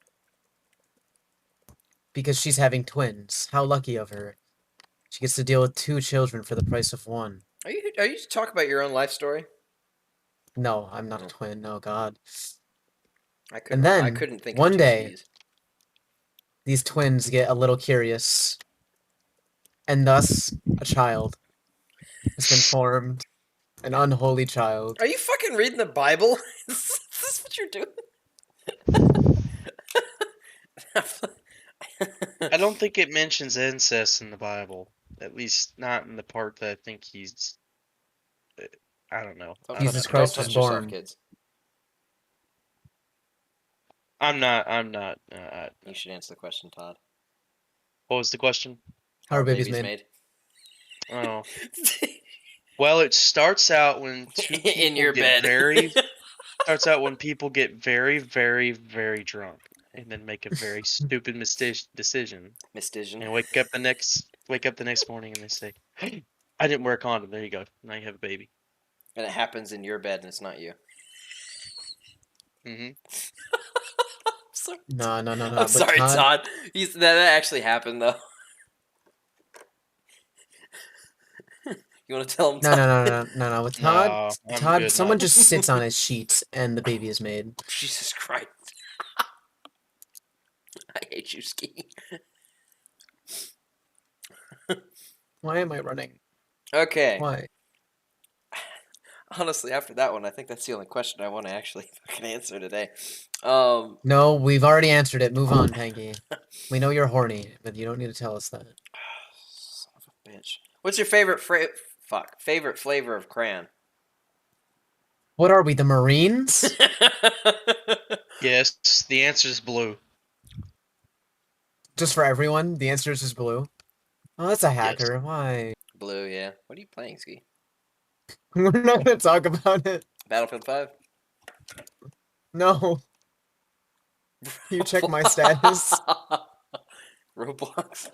Because she's having twins. How lucky of her. She gets to deal with 2 children for the price of 1. Are you talking about your own life story? No, I'm not a twin. Oh, God. I then, couldn't think one of 2 day- skis. These twins get a little curious. And thus, a child. has been formed. An unholy child. Are you fucking reading the Bible? Is this what you're doing? I don't think it mentions incest in the Bible. At least not in the part that I think he's. I don't know. Don't I don't Jesus touch, know. Christ don't was touch yourself, born. kids. I'm not. You should answer the question, Todd. What was the question? How are babies made? Oh. Well, it starts out when two people In your get bed. starts out when people get very, very, very drunk, and then make a very stupid decision, Mystision. and wake up the next morning, and they say, "Hey, I didn't wear a condom." There you go. Now you have a baby. And it happens in your bed and it's not you. Mm-hmm. Sorry. No. I'm But sorry, Todd. That actually happened, though. You want to tell him, Todd? No. With No, I'm Todd, good someone now. just sits on his sheets and the baby is made. Jesus Christ. I hate you, Ski. Why am I running? Okay. Why? Honestly, after that one, I think that's the only question I want to actually fucking answer today. No, we've already answered it. Move on, Panky. We know you're horny, but you don't need to tell us that. Son of a bitch. What's your favorite favorite flavor of crayon? What are we, the Marines? Yes, the answer is blue. Just for everyone, the answer is just blue. Oh, that's a hacker. Why? Blue, yeah. What are you playing, Ski? We're not gonna talk about it. Battlefield 5? No. You check my status. Roblox.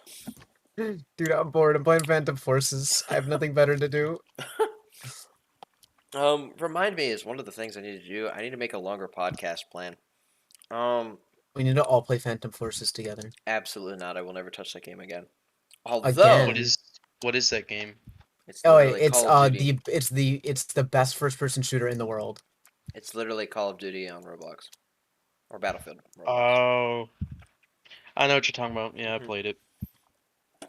Dude, I'm bored. I'm playing Phantom Forces. I have nothing better to do. Remind me is one of the things I need to do. I need to make a longer podcast plan. We need to all play Phantom Forces together. Absolutely not. I will never touch that game again. Although Again. What is that game? it's Oh, literally wait, it's Call of Duty. it's the best first-person shooter in the world. It's literally Call of Duty on Roblox or Battlefield. Roblox. Oh, I know what you're talking about. Yeah, I Mhm. played it. I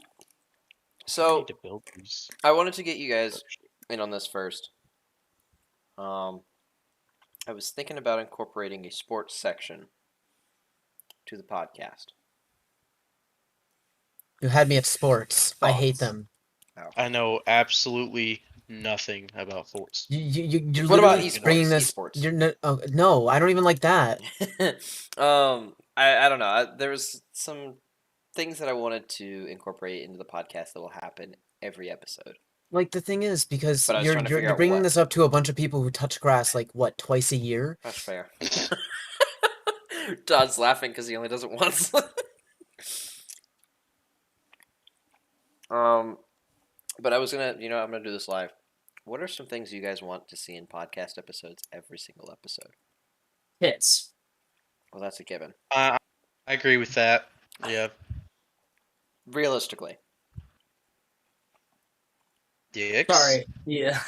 So need to build these. I wanted to get you guys in on this first. I was thinking about incorporating a sports section to the podcast. You had me at sports. I hate Thoughts? them. I know absolutely nothing about forts. You're What about literally esports? bringing this. Esports. You're no, I don't even like that. I don't know. There was some things that I wanted to incorporate into the podcast that will happen every episode. Like the thing is, because But I was you're trying to you're figure you're out bringing what. this up to a bunch of people who touch grass like what, twice a year? That's fair. Todd's laughing because he only does it once. But I was gonna, I'm gonna do this live. What are some things you guys want to see in podcast episodes every single episode? Hits. Well, that's a given. I agree with that. Yeah. Realistically. Dicks. Sorry. Yeah.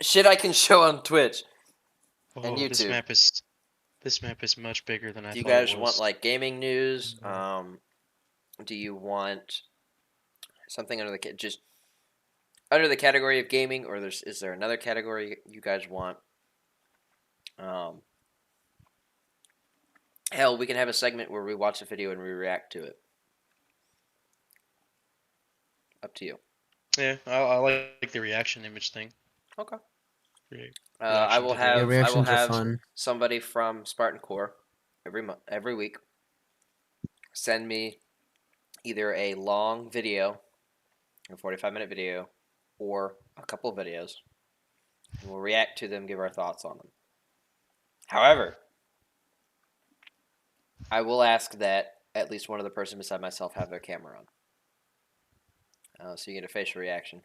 Shit I can show on Twitch. And Oh, this YouTube. map is much bigger than I Do you thought guys it was. want like gaming news? Do you want something under the just under the category of gaming, or is there another category you guys want? Hell, we can have a segment where we watch a video and we react to it. Up to you. Yeah, I like the reaction image thing. Okay. Great. I will Reaction Yeah, have reactions are fun. somebody from Spartan Core every week send me either a long video, a 45-minute video, or a couple of videos, and we'll react to them, give our thoughts on them. However, I will ask that at least one of the person beside myself have their camera on, so you get a facial reaction.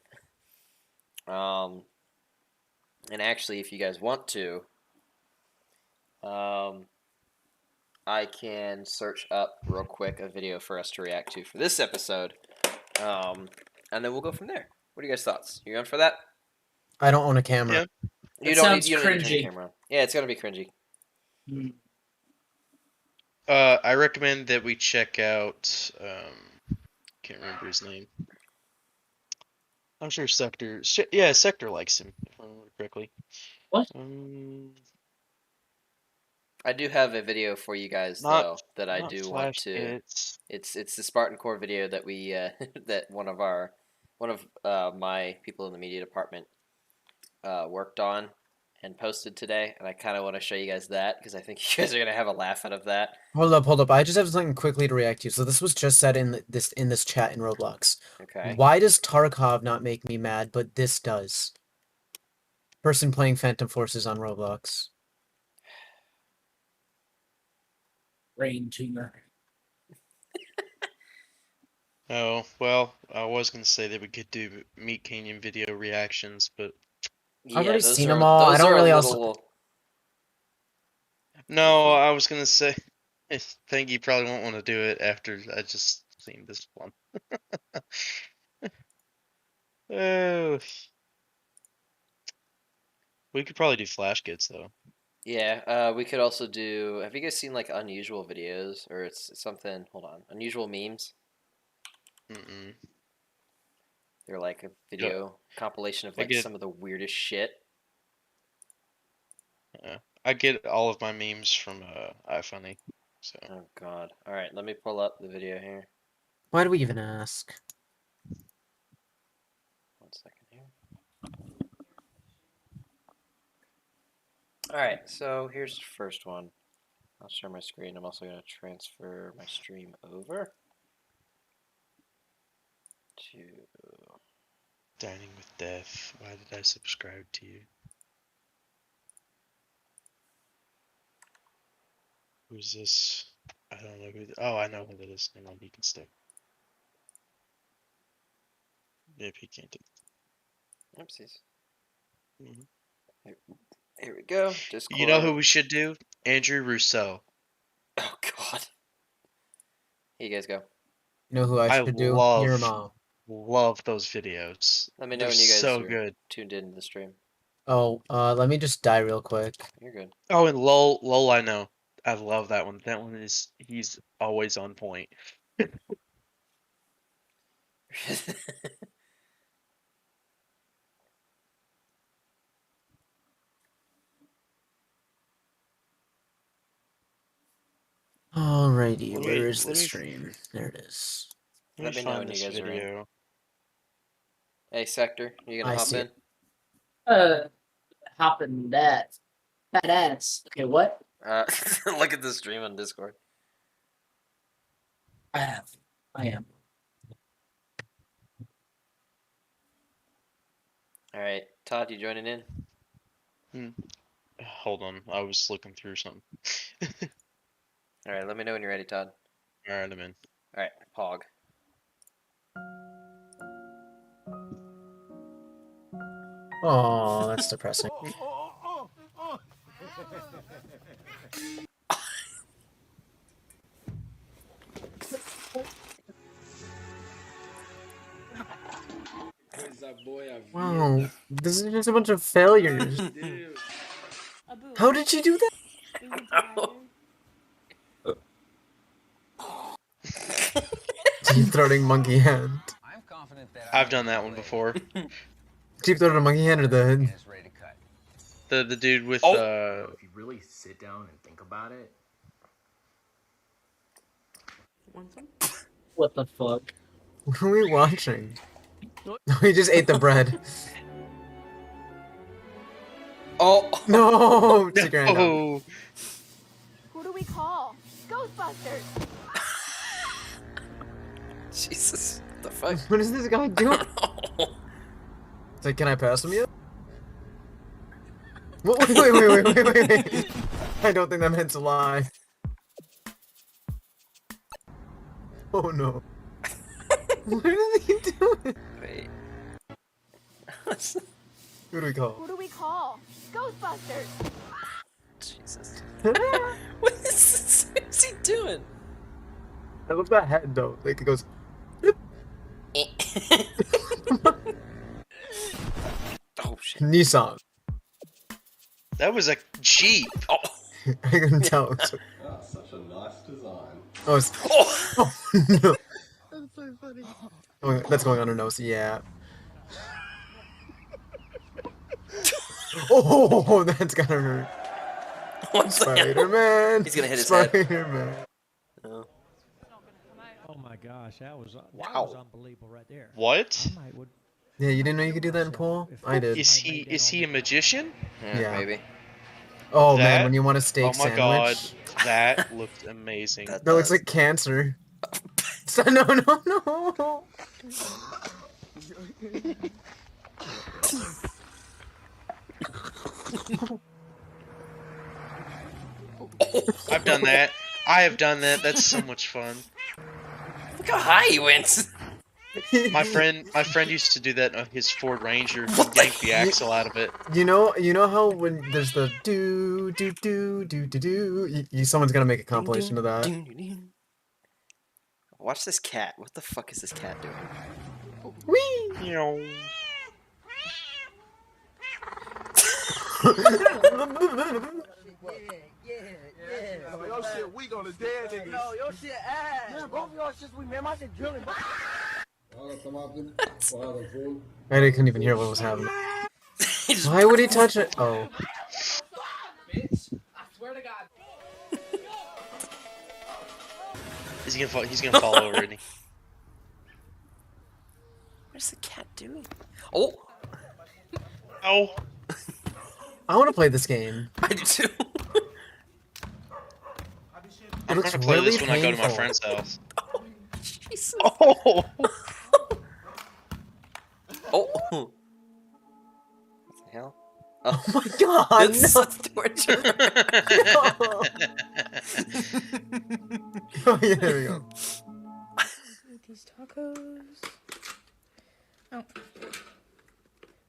And actually, if you guys want to, I can search up real quick a video for us to react to for this episode, and then we'll go from there. What are you guys' thoughts? You going for that? I don't own a camera. Yeah. You It don't sounds need to turn your cringy. camera on. Yeah, it's gonna be cringy. Mm. I recommend that we check out. Can't remember his name. I'm sure Sector. Yeah, Sector likes him, if I remember correctly. What? I do have a video for you guys Not though that I not do want Flash to. Hits. It's the Spartan Core video that we that one of my people in the media department worked on and posted today, and I kind of want to show you guys that because I think you guys are gonna have a laugh out of that. Hold up. I just have something quickly to react to. So this was just said in this chat in Roblox. Okay. Why does Tarkov not make me mad, but this does? Person playing Phantom Forces on Roblox. Brain tumor. Oh well, I was gonna say that we could do Meat Canyon video reactions, but Yeah, I've already those seen are them all. I those don't are really a also. little. no, I was gonna say. I think you probably won't want to do it after I just seen this one. Oh, we could probably do flash kits though. Yeah, we could also do. Have you guys seen like unusual videos or it's something? Hold on, unusual memes. Mm-mm. They're like a video compilation of I like get- some of the weirdest shit. I get all of my memes from iFunny. So Oh god. All right, let me pull up the video here. Why do we even ask? 1 second here. All right, so here's the first one. I'll share my screen. I'm also going to transfer my stream over to. Dining with Death. Why did I subscribe to you? Who's this? I don't know who. Oh, I know who that is. Never mind, he can stay. Yep, he can't do. Oopsies. Mhm. Here we go. Discord. You know who we should do? Andrew Rousseau. Oh god. Here you guys go. You know who I I should do? love- Your mom. Love those videos. Let me know They're when you guys so are good. tuned into the stream. Oh, let me just die real quick. You're good. Oh, and lol, I know. I love that one. That one is he's always on point. Alrighty, Let me- where is the let me- stream? There it is. Let me know when you guys are in. video. Hey, Sector, you gonna I hop see in? it. Hopping that fat ass. Okay, what? Look at the stream on Discord. I am. All right, Todd, you joining in? Hold on, I was looking through something. All right, let me know when you're ready, Todd. Alright, I'm in. All right, Pog. Oh, that's depressing. Wow, this is just a bunch of failures. How did she do that? Deep throating monkey hand. I'm confident that I've done that one before. Deep throating a monkey hand or the head? The dude with If you really sit down and think about it, What the fuck? What are we watching? We just ate the bread. Oh No! Stick your hand out. Oh, Who do we call? Ghostbusters! Jesus! What the fuck? What is this guy doing? It's like, can I pass him yet? Wait. I don't think that meant to lie. Oh no. What is he doing? Wait. Who do we call? Who do we call? Ghostbusters! Jesus. What is this? What is he doing? I love that head though. Like it goes. Oh shit. Nissan. that was a Jeep. Oh. I couldn't tell. Such a nice design. Oh, it's... Oh! Oh, no. That's so funny. Oh, that's going on her nose, yeah. Oh, that's gotta hurt. What the hell? Spider-Man! He's gonna hit his head. Spider-Man. Oh. Oh my gosh, that was Wow. unbelievable right there. What? I might would Yeah, you didn't know you could do that in pool? I did. Is he a magician? Yeah, Yeah. maybe. Oh man, That- when you want a steak Oh my god, sandwich. that looked amazing. That No, it's does. like cancer. No, no, no. I've done that. I have done that. That's so much fun. Look how high he went. My friend used to do that on his Ford Ranger. What the- Yank the axle out of it. You know how when there's the do do do do do do, someone's gonna make a compilation of that. Watch this cat. What the fuck is this cat doing? Whee! You know. Your shit weak on the dead niggas. No, your shit ass. Man, both of y'all shit weak, man. My shit drilling. I couldn't even hear what was happening. He just- Why would he touch it? Oh. Bitch, I swear to God. He's gonna fall over, isn't he? What's the cat doing? Oh! Oh. I want to play this game. I do too. I'm looks gonna play really this when I go to my painful. friend's house. Jesus. Oh. Oh! What the hell? Oh my god! It's No. such torture. Oh yeah, there we go. Eat these tacos. Oh.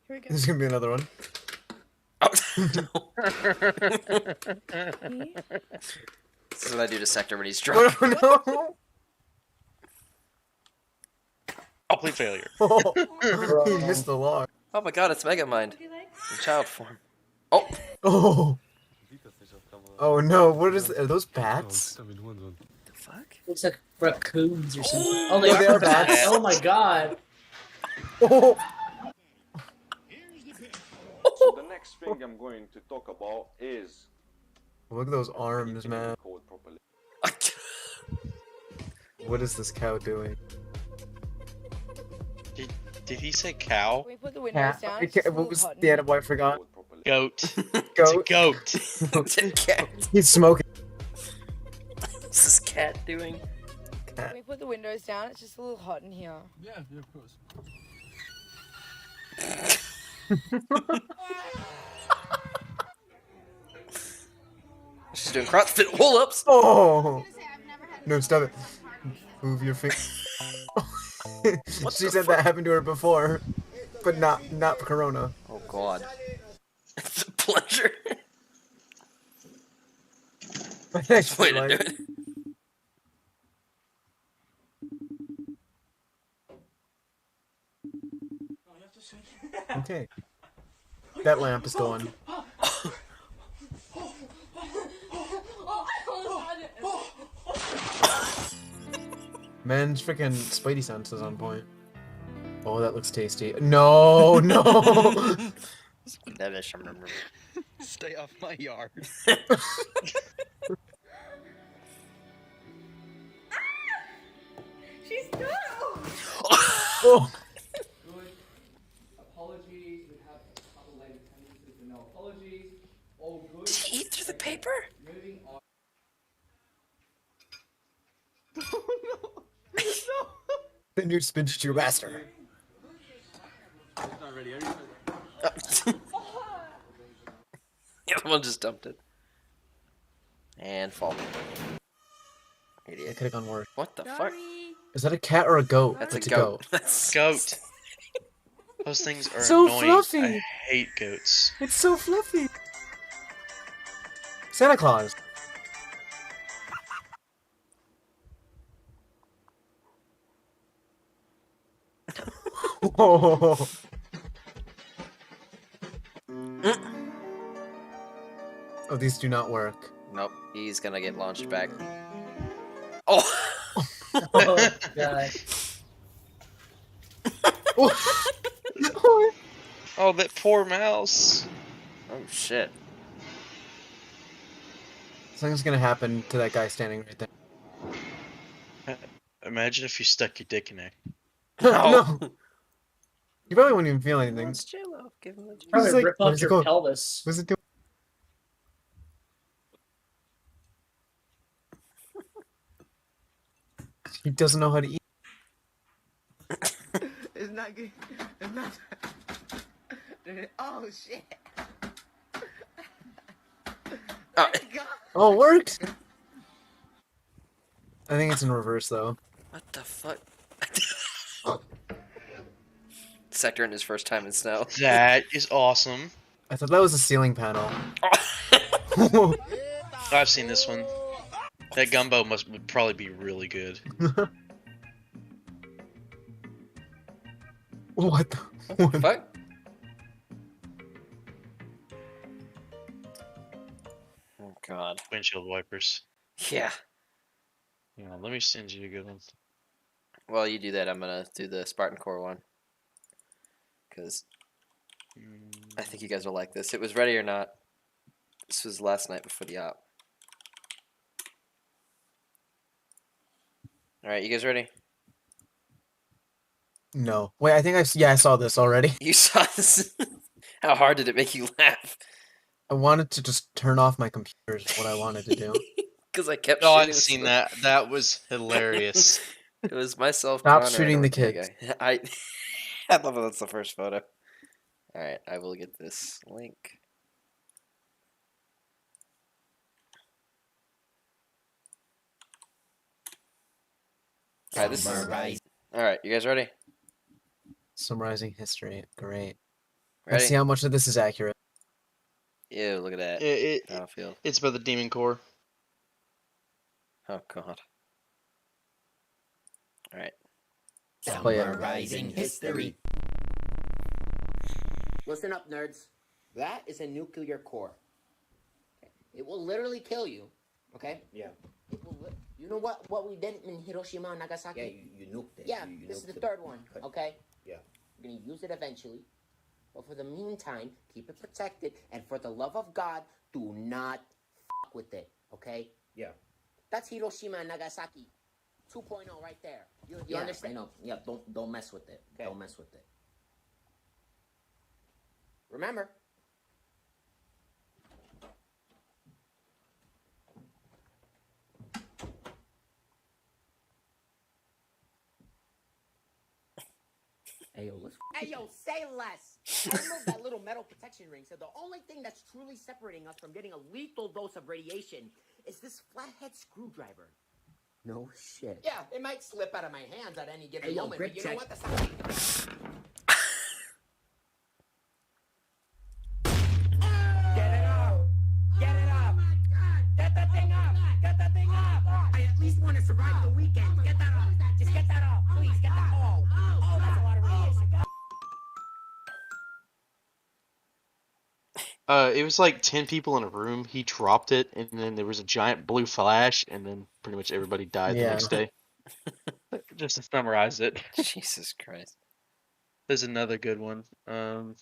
Here we go. There's gonna be another one. Oh, no. Me? This is what I do to Sector when he's drunk. Oh no! Complete failure. Oh, he missed the log. Oh my god, it's Megamind What do you like? in child form. Oh! Oh. Oh no! What is? Are those bats? The fuck? Looks like raccoons or something. Oh, Oh, they they are are bats. bats. Oh my god. Oh. So the next thing I'm going to talk about is Look at those arms, man. code properly. What is this cow doing? Did he say cow? Can we put the windows down? I It's can't- a what little was hot in the here. animal I forgot? Code properly. Goat. It's Goat. a goat. It's a cat. He's smoking. What's this cat doing? Can we put the windows down? It's just a little hot in here. Yeah, of course. She's doing CrossFit pull-ups. Oh. No, stop it. Move your finger. What She the said that happened to her before, but not Corona. Oh god. It's a plunger. That's Way to do it. Okay. That lamp is going. Man's freaking Spidey sense is on point. Oh, that looks tasty. No, no. Stay off my yard. She's not. Oh. Apologies. We have a couple late attendances and no apologies. All good. Did he eat through the paper? Moving on. The new spinach to your master. Yeah, one just dumped it. And fall. It Idiot. could have gone worse. What the fuck? Is that a cat or a goat? That's a It's goat. That's Goat. Those things are So annoying. fluffy. I hate goats. It's so fluffy. Santa Claus. Oh. Oh, these do not work. Nope, he's gonna get launched back. Oh. Oh god. Oh, that poor mouse. Oh shit. Something's gonna happen to that guy standing right there. Imagine if you stuck your dick in there. No. You probably wouldn't even feel anything. It's J-Lo. Give him the J-Lo. Probably He's like, rip what off is it your called? pelvis. What's it doing? He doesn't know how to eat. It's not good. It's not. Oh shit. Oh. Oh, it worked. I think it's in reverse though. What the fuck? Sector in his first time in snow. That is awesome. I thought that was a ceiling panel. I've seen this one. That gumbo would probably be really good. What the fuck? Oh god. Windshield wipers. Yeah. Yeah, let me send you a good one. While you do that, I'm gonna do the Spartan Core one. Because I think you guys will like this. It was Ready or Not. This was last night before the op. Alright, you guys ready? No. Wait, I think I saw this already. You saw this? How hard did it make you laugh? I wanted to just turn off my computer is what I wanted to do. Because I kept Oh, shooting. I've seen that. That was hilarious. It was myself, Stop Connor, shooting and the Ortega. kids. I love that that's the first photo. Alright, I will get this link. Alright, this is... Alright, you guys ready? Summarizing history. Great. Ready? Let's see how much of this is accurate. Ew, look at that. Battlefield. It's by the Demon Core. Oh god. Alright. Play it. Summarizing history. Listen up, nerds. That is a nuclear core. It will literally kill you. Okay? Yeah. It will you know what we did in Hiroshima and Nagasaki? Yeah, you nuked it. Yeah, this is the third one. Okay? Yeah. We're gonna use it eventually. But for the meantime, keep it protected. And for the love of God, do not fuck with it. Okay? Yeah. That's Hiroshima and Nagasaki. 2.0 right there. You understand? I know. Yeah, don't mess with it. Okay. Don't mess with it. Remember. Hey, yo, say less. I removed that little metal protection ring, so the only thing that's truly separating us from getting a lethal dose of radiation is this flathead screwdriver. No shit. Yeah, it might slip out of my hands at any given moment, but you know what? That's not... Get it up! Get it up! Oh my God! Get the thing up! Get the thing up! I at least want to survive the weekend. Get that off! Just get that off, please. Get that off! Oh, that's a lot of radiation. It was like 10 people in a room. He dropped it, and then there was a giant blue flash, and then pretty much everybody died the next day. Just to summarize it. Jesus Christ. There's another good one. Oh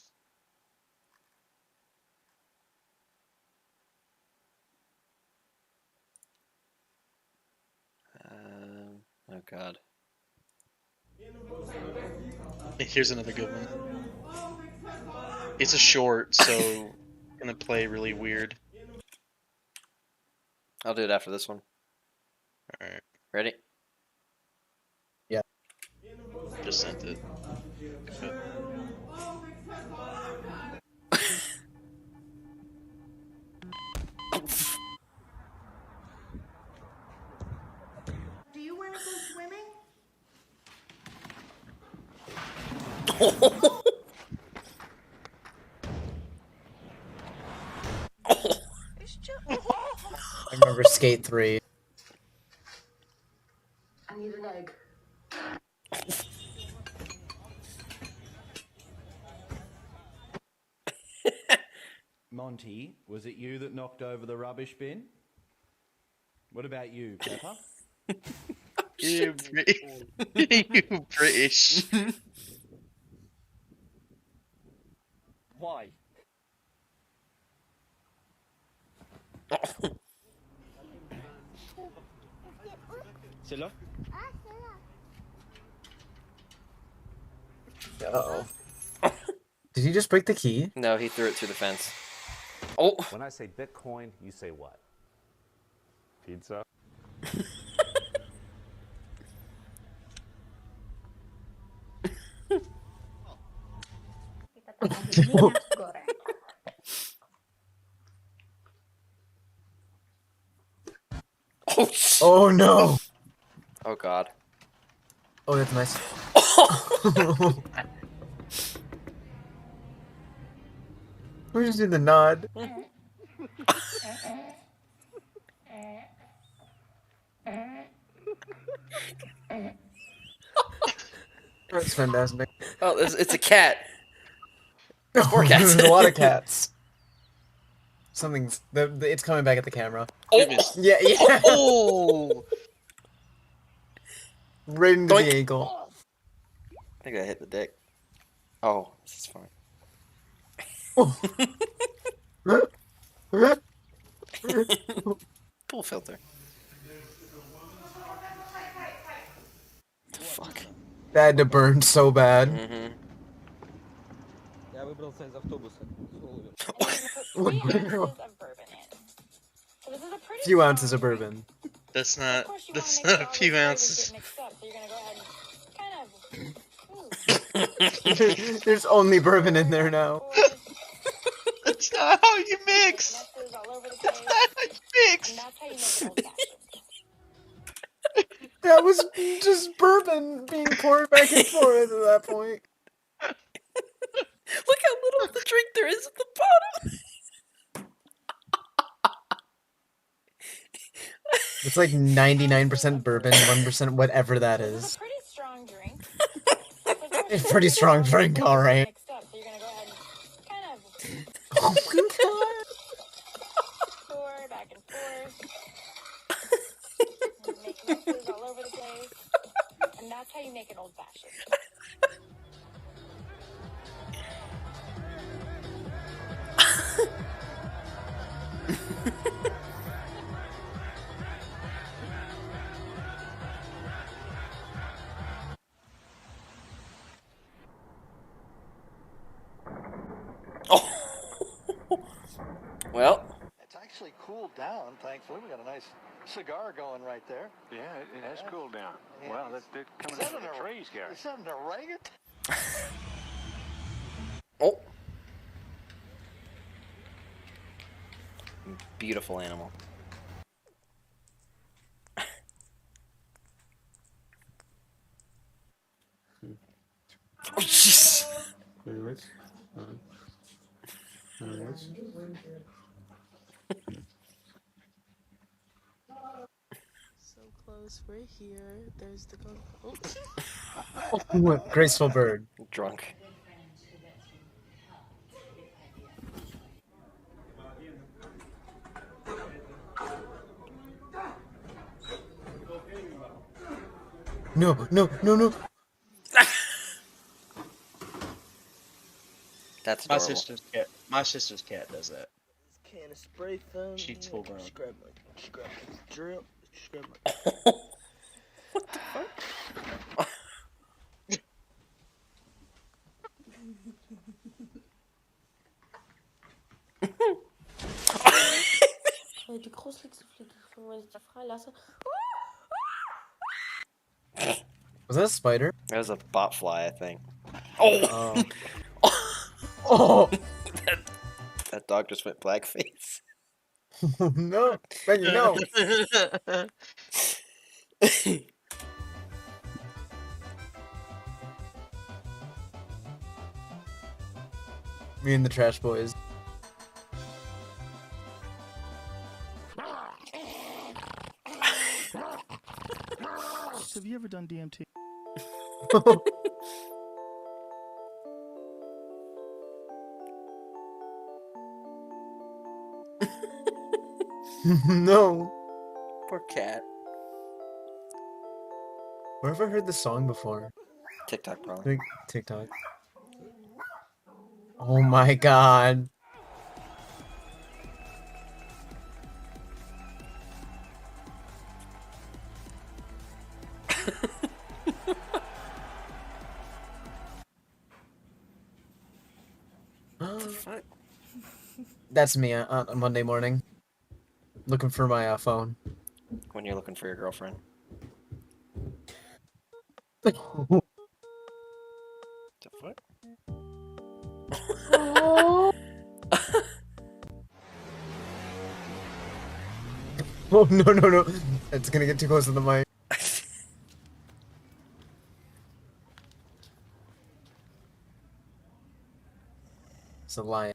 god. Here's another good one. It's a short, so gonna play really weird. I'll do it after this one. Alright. Ready? Yeah. Just sent it. Do you want to go swimming? I remember Skate 3. I need an egg. Monty, was it you that knocked over the rubbish bin? What about you, Pepper? You you British. Why? C'est là? Uh-oh. Did he just break the key? No, he threw it through the fence. Oh! When I say Bitcoin, you say what? Pizza? Oh, shit. Oh no! Oh god. Oh, that's nice. We just did the nod. That's fantastic. Oh, it's a cat. There's 4 cats. There's a lot of cats. It's coming back at the camera. Oh! Yeah, yeah. Oh! Right into Doink. the ankle. I think I hit the dick. Oh, this is fine. Pool filter. Fuck. That had to burn so bad. Mm-hmm. Я выбрался из автобуса. A few ounces of bourbon. That's not a few ounces. There's only bourbon in there now. That's not how you mix. That's not how you mix. That was just bourbon being poured back and forth at that point. Look how little of the drink there is at the bottom. It's like 99% bourbon, 1% whatever that is. Pretty strong drink. It's a pretty strong drink, alright. Oh my god. Pour back and forth. Make mixes all over the place. And that's how you make an old fashioned. Oh. Well. It's actually cooled down, thankfully. We got a nice cigar going right there. Yeah, it has cooled down. Yeah. Well, that's coming Is from that the trees, Gary. Is that an orangutan? Oh. Beautiful animal. Oh, jeez. Anyways. So close, we're here. There's the go. Oh, graceful bird. Drunk. No, no, no, no. That's My adorable. sister's cat does that. Can of spray foam. She's full grown. Just grab my drill. Just grab my. What the fuck? Die gruseligste Fliege, wenn ich da freilasse. Was that a spider? That was a botfly, I think. Oh! Oh! That dog just went blackface. No, Maggie, no. Me and the trash boys. Have you ever done DMT? No. Poor cat. Where have I heard this song before? TikTok I probably. think TikTok. Oh my god. What the fuck? That's me on a Monday morning. Looking for my phone. When you're looking for your girlfriend. The fuck? Oh, no. It's gonna get too close to the mic. It's a lion.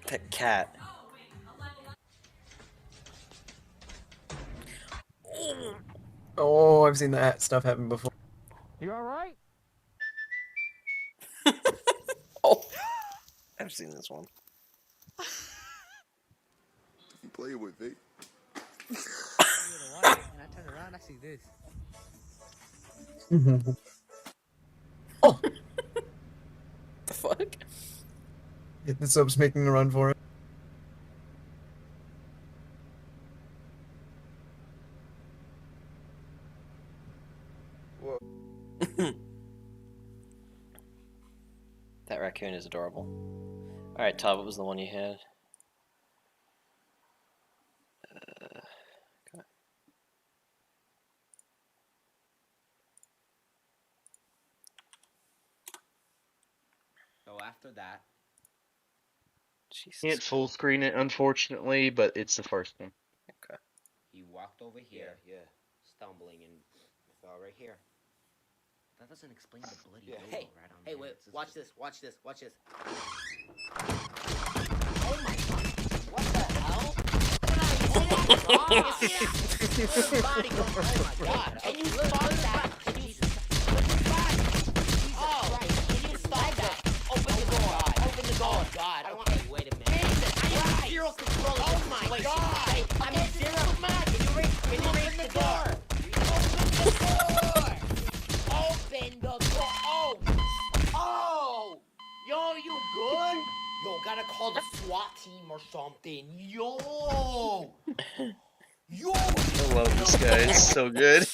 That cat. Oh, I've seen that stuff happen before. You alright? Oh, I've seen this one. You play with Vic. When I turn around, I see this. Oh, The fuck? the soap's making a run for it. That raccoon is adorable. Alright, Todd, what was the one you had? Okay. So after that, Jesus. Can't full screen it, unfortunately, but it's the first one. Okay. he walked over here, stumbling and fell right here. That doesn't explain the bloody Yeah. logo Hey, right on hey, there. wait, It's just- watch this. Oh my god, what the hell? Oh my god! His body go, oh my god, can you stop that? Can you Oh, can you stop that? Open the door, open the door. Oh god, okay, wait a minute. Jesus, I have zero control of this situation. Hey, I'm in zero. Can you reach the door? Open the door. Oh! Yo, you good? Yo, gotta call the SWAT team or something. Yo! Yo! I love this guy. It's so good.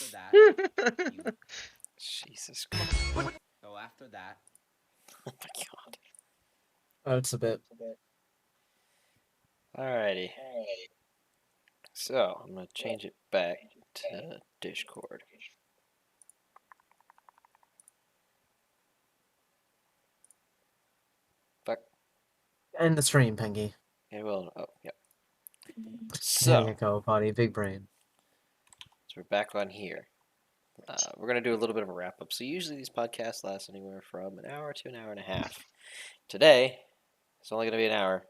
Jesus Christ. So after that, Oh my god. Oh, it's a bit. Alrighty. So, I'm gonna change it back to Discord. Fuck. End the stream, Pengy. It will. Oh, yep. There So, you go, buddy. Big brain. we're back on here. We're gonna do a little bit of a wrap up. So usually these podcasts last anywhere from an hour to an hour and a half. Today, it's only gonna be an hour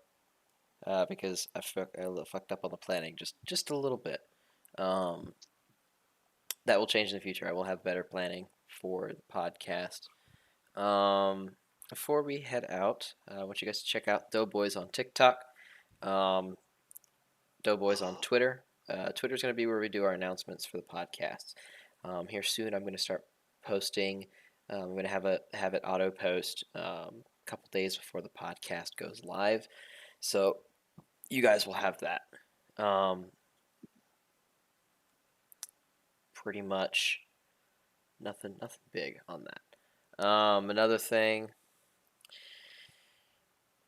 because I fucked up on the planning just a little bit. That will change in the future. I will have better planning for the podcast. Before we head out, I want you guys to check out Dohboys on TikTok, Dohboys on Twitter. Twitter's going to be where we do our announcements for the podcast. Here soon, I'm going to start posting. I'm going to have it auto post a couple days before the podcast goes live, so you guys will have that. Pretty much nothing big on that. Another thing,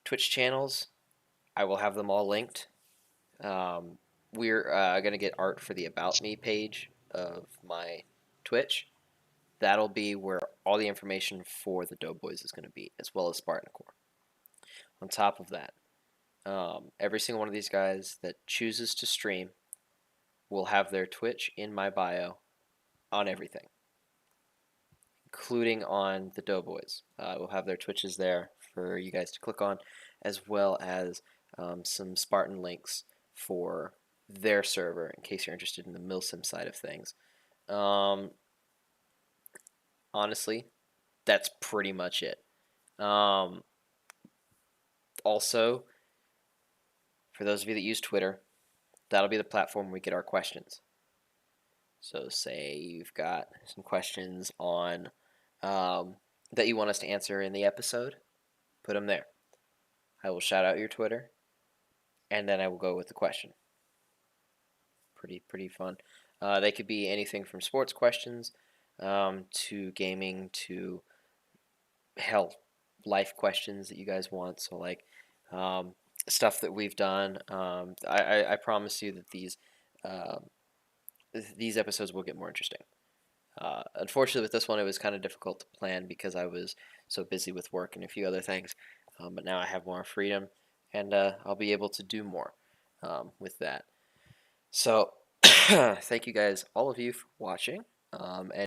Twitch channels, I will have them all linked. We're going to get art for the About Me page of my Twitch. That'll be where all the information for the Dohboys is going to be, as well as Spartan Core. On top of that, every single one of these guys that chooses to stream will have their Twitch in my bio on everything, including on the Dohboys. We'll have their Twitches there for you guys to click on, as well as some Spartan links for their server in case you're interested in the milsim side of things. honestly, that's pretty much it. Also, for those of you that use Twitter, that'll be the platform where we get our questions. So say you've got some questions on that you want us to answer in the episode, put them there. I will shout out your Twitter, and then I will go with the question. Pretty fun. They could be anything from sports questions to gaming to hell life questions that you guys want. So like stuff that we've done. I promise you that these episodes will get more interesting. Unfortunately, with this one, it was kind of difficult to plan because I was so busy with work and a few other things. But now I have more freedom, and I'll be able to do more with that. So, thank you guys, all of you, for watching. And